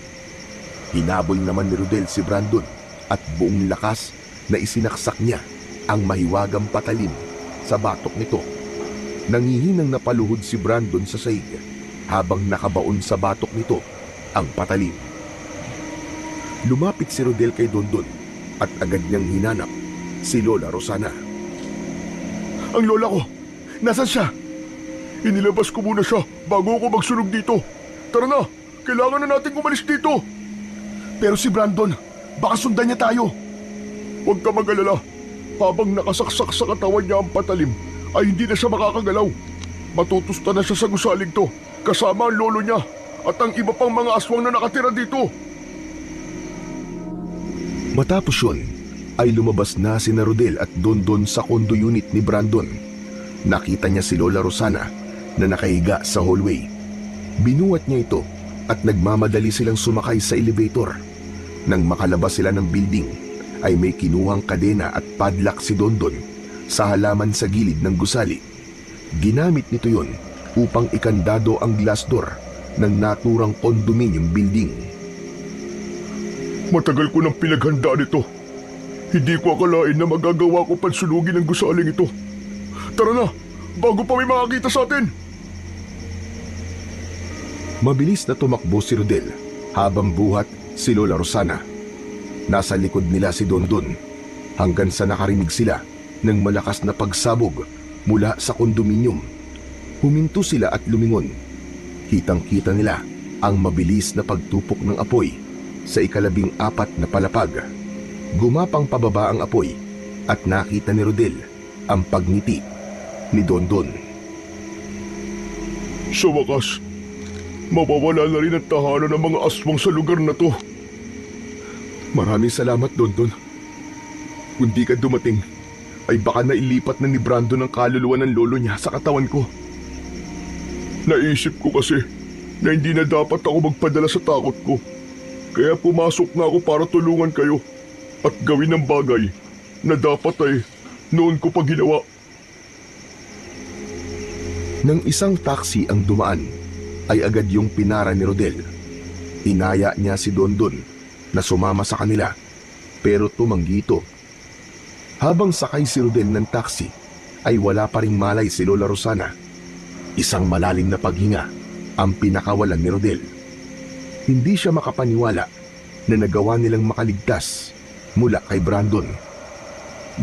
[SPEAKER 3] Hinabol naman ni Rodel si Brandon at buong lakas na isinaksak niya ang mahiwagang patalim sa batok nito. Nangihinang napaluhod si Brandon sa saig habang nakabaon sa batok nito ang patalim. Lumapit si Rodel kay Dondon at agad niyang hinanap si Lola Rosana.
[SPEAKER 4] Ang lola ko, nasan siya? Inilabas ko muna siya bago ako magsunog dito. Tara na, kailangan na natin umalis dito.
[SPEAKER 3] Pero si Brandon, baka sundan niya tayo.
[SPEAKER 4] Huwag ka mag-alala. Habang nakasaksak sa katawan niya ang patalim, ay hindi na siya makakagalaw. Matutusta na siya sa gusaling to, kasama ang lolo niya at ang iba pang mga aswang na nakatira dito.
[SPEAKER 3] Matapos yun, ay lumabas na si Rodel at Dondon sa condo unit ni Brandon. Nakita niya si Lola Rosana na nakahiga sa hallway. Binuhat niya ito at nagmamadali silang sumakay sa elevator. Nang makalabas sila ng building, ay may kinuhang kadena at padlock si Dondon sa halaman sa gilid ng gusali. Ginamit nito yon upang ikandado ang glass door ng naturang condominium building.
[SPEAKER 4] Matagal ko nang pinaghandaan ito. Hindi ko akalain na magagawa ko pansunugin ang gusaling ito. Tara na, bago pa may makakita sa atin.
[SPEAKER 3] Mabilis na tumakbo si Rodel habang buhat si Lola Rosana. Nasa likod nila si Dondon hanggang sa nakarinig sila ng malakas na pagsabog mula sa kondominium. Huminto sila at lumingon. Kitang-kita nila ang mabilis na pagtupok ng apoy sa ika-14 na palapag. Gumapang pababa ang apoy at nakita ni Rodel ang pagngiti ni Dondon.
[SPEAKER 4] Sa wakas, mawawala na rin ang tahanan ng mga aswang sa lugar na to.
[SPEAKER 3] Maraming salamat, Dondon. Kung di ka dumating, ay baka nailipat na ni Brandon ang kaluluwa ng lolo niya sa katawan ko.
[SPEAKER 4] Naisip ko kasi na hindi na dapat ako magpadala sa takot ko. Kaya pumasok na ako para tulungan kayo at gawin ang bagay na dapat ay noon ko pa ginawa.
[SPEAKER 3] Nang isang taxi ang dumaan, ay agad yung pinara ni Rodel. Inaya niya si Dondon na sumama sa kanila, pero tumanggi ito. Habang sakay si Rodel ng taxi, ay wala pa ring malay si Lola Rosana. Isang malalim na paghinga ang pinakawalan ni Rodel. Hindi siya makapaniwala na nagawa nilang makaligtas mula kay Brandon.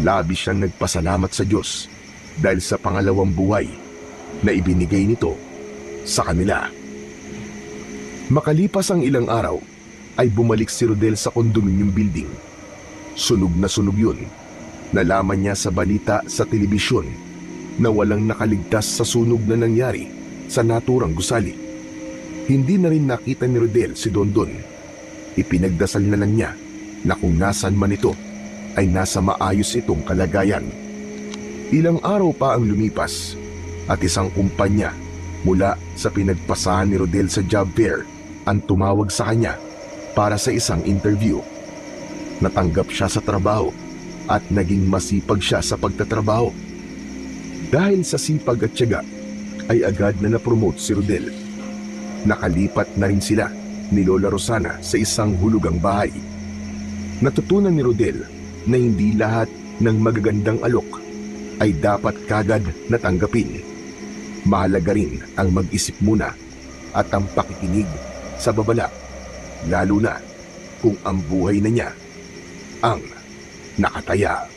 [SPEAKER 3] Labis siyang nagpasalamat sa Diyos dahil sa pangalawang buhay na ibinigay nito sa kanila. Makalipas ang ilang araw, ay bumalik si Rodel sa condominium building. Sunog na sunog yun. Nalaman niya sa balita sa telebisyon na walang nakaligtas sa sunog na nangyari sa naturang gusali. Hindi na rin nakita ni Rodel si Dondon. Ipinagdasal na lang niya na kung nasan man ito, ay nasa maayos itong kalagayan. Ilang araw pa ang lumipas at isang kumpanya mula sa pinagpasahan ni Rodel sa job fair ang tumawag sa kanya para sa isang interview. Natanggap siya sa trabaho at naging masipag siya sa pagtatrabaho. Dahil sa sipag at tiyaga, ay agad na napromote si Rodel. Nakalipat na rin sila ni Lola Rosana sa isang hulugang bahay. Natutunan ni Rodel na hindi lahat ng magagandang alok ay dapat kagad natanggapin. Mahalaga rin ang mag-isip muna at ang pakikinig sa babala, lalo na kung ang buhay na niya ang nakataya.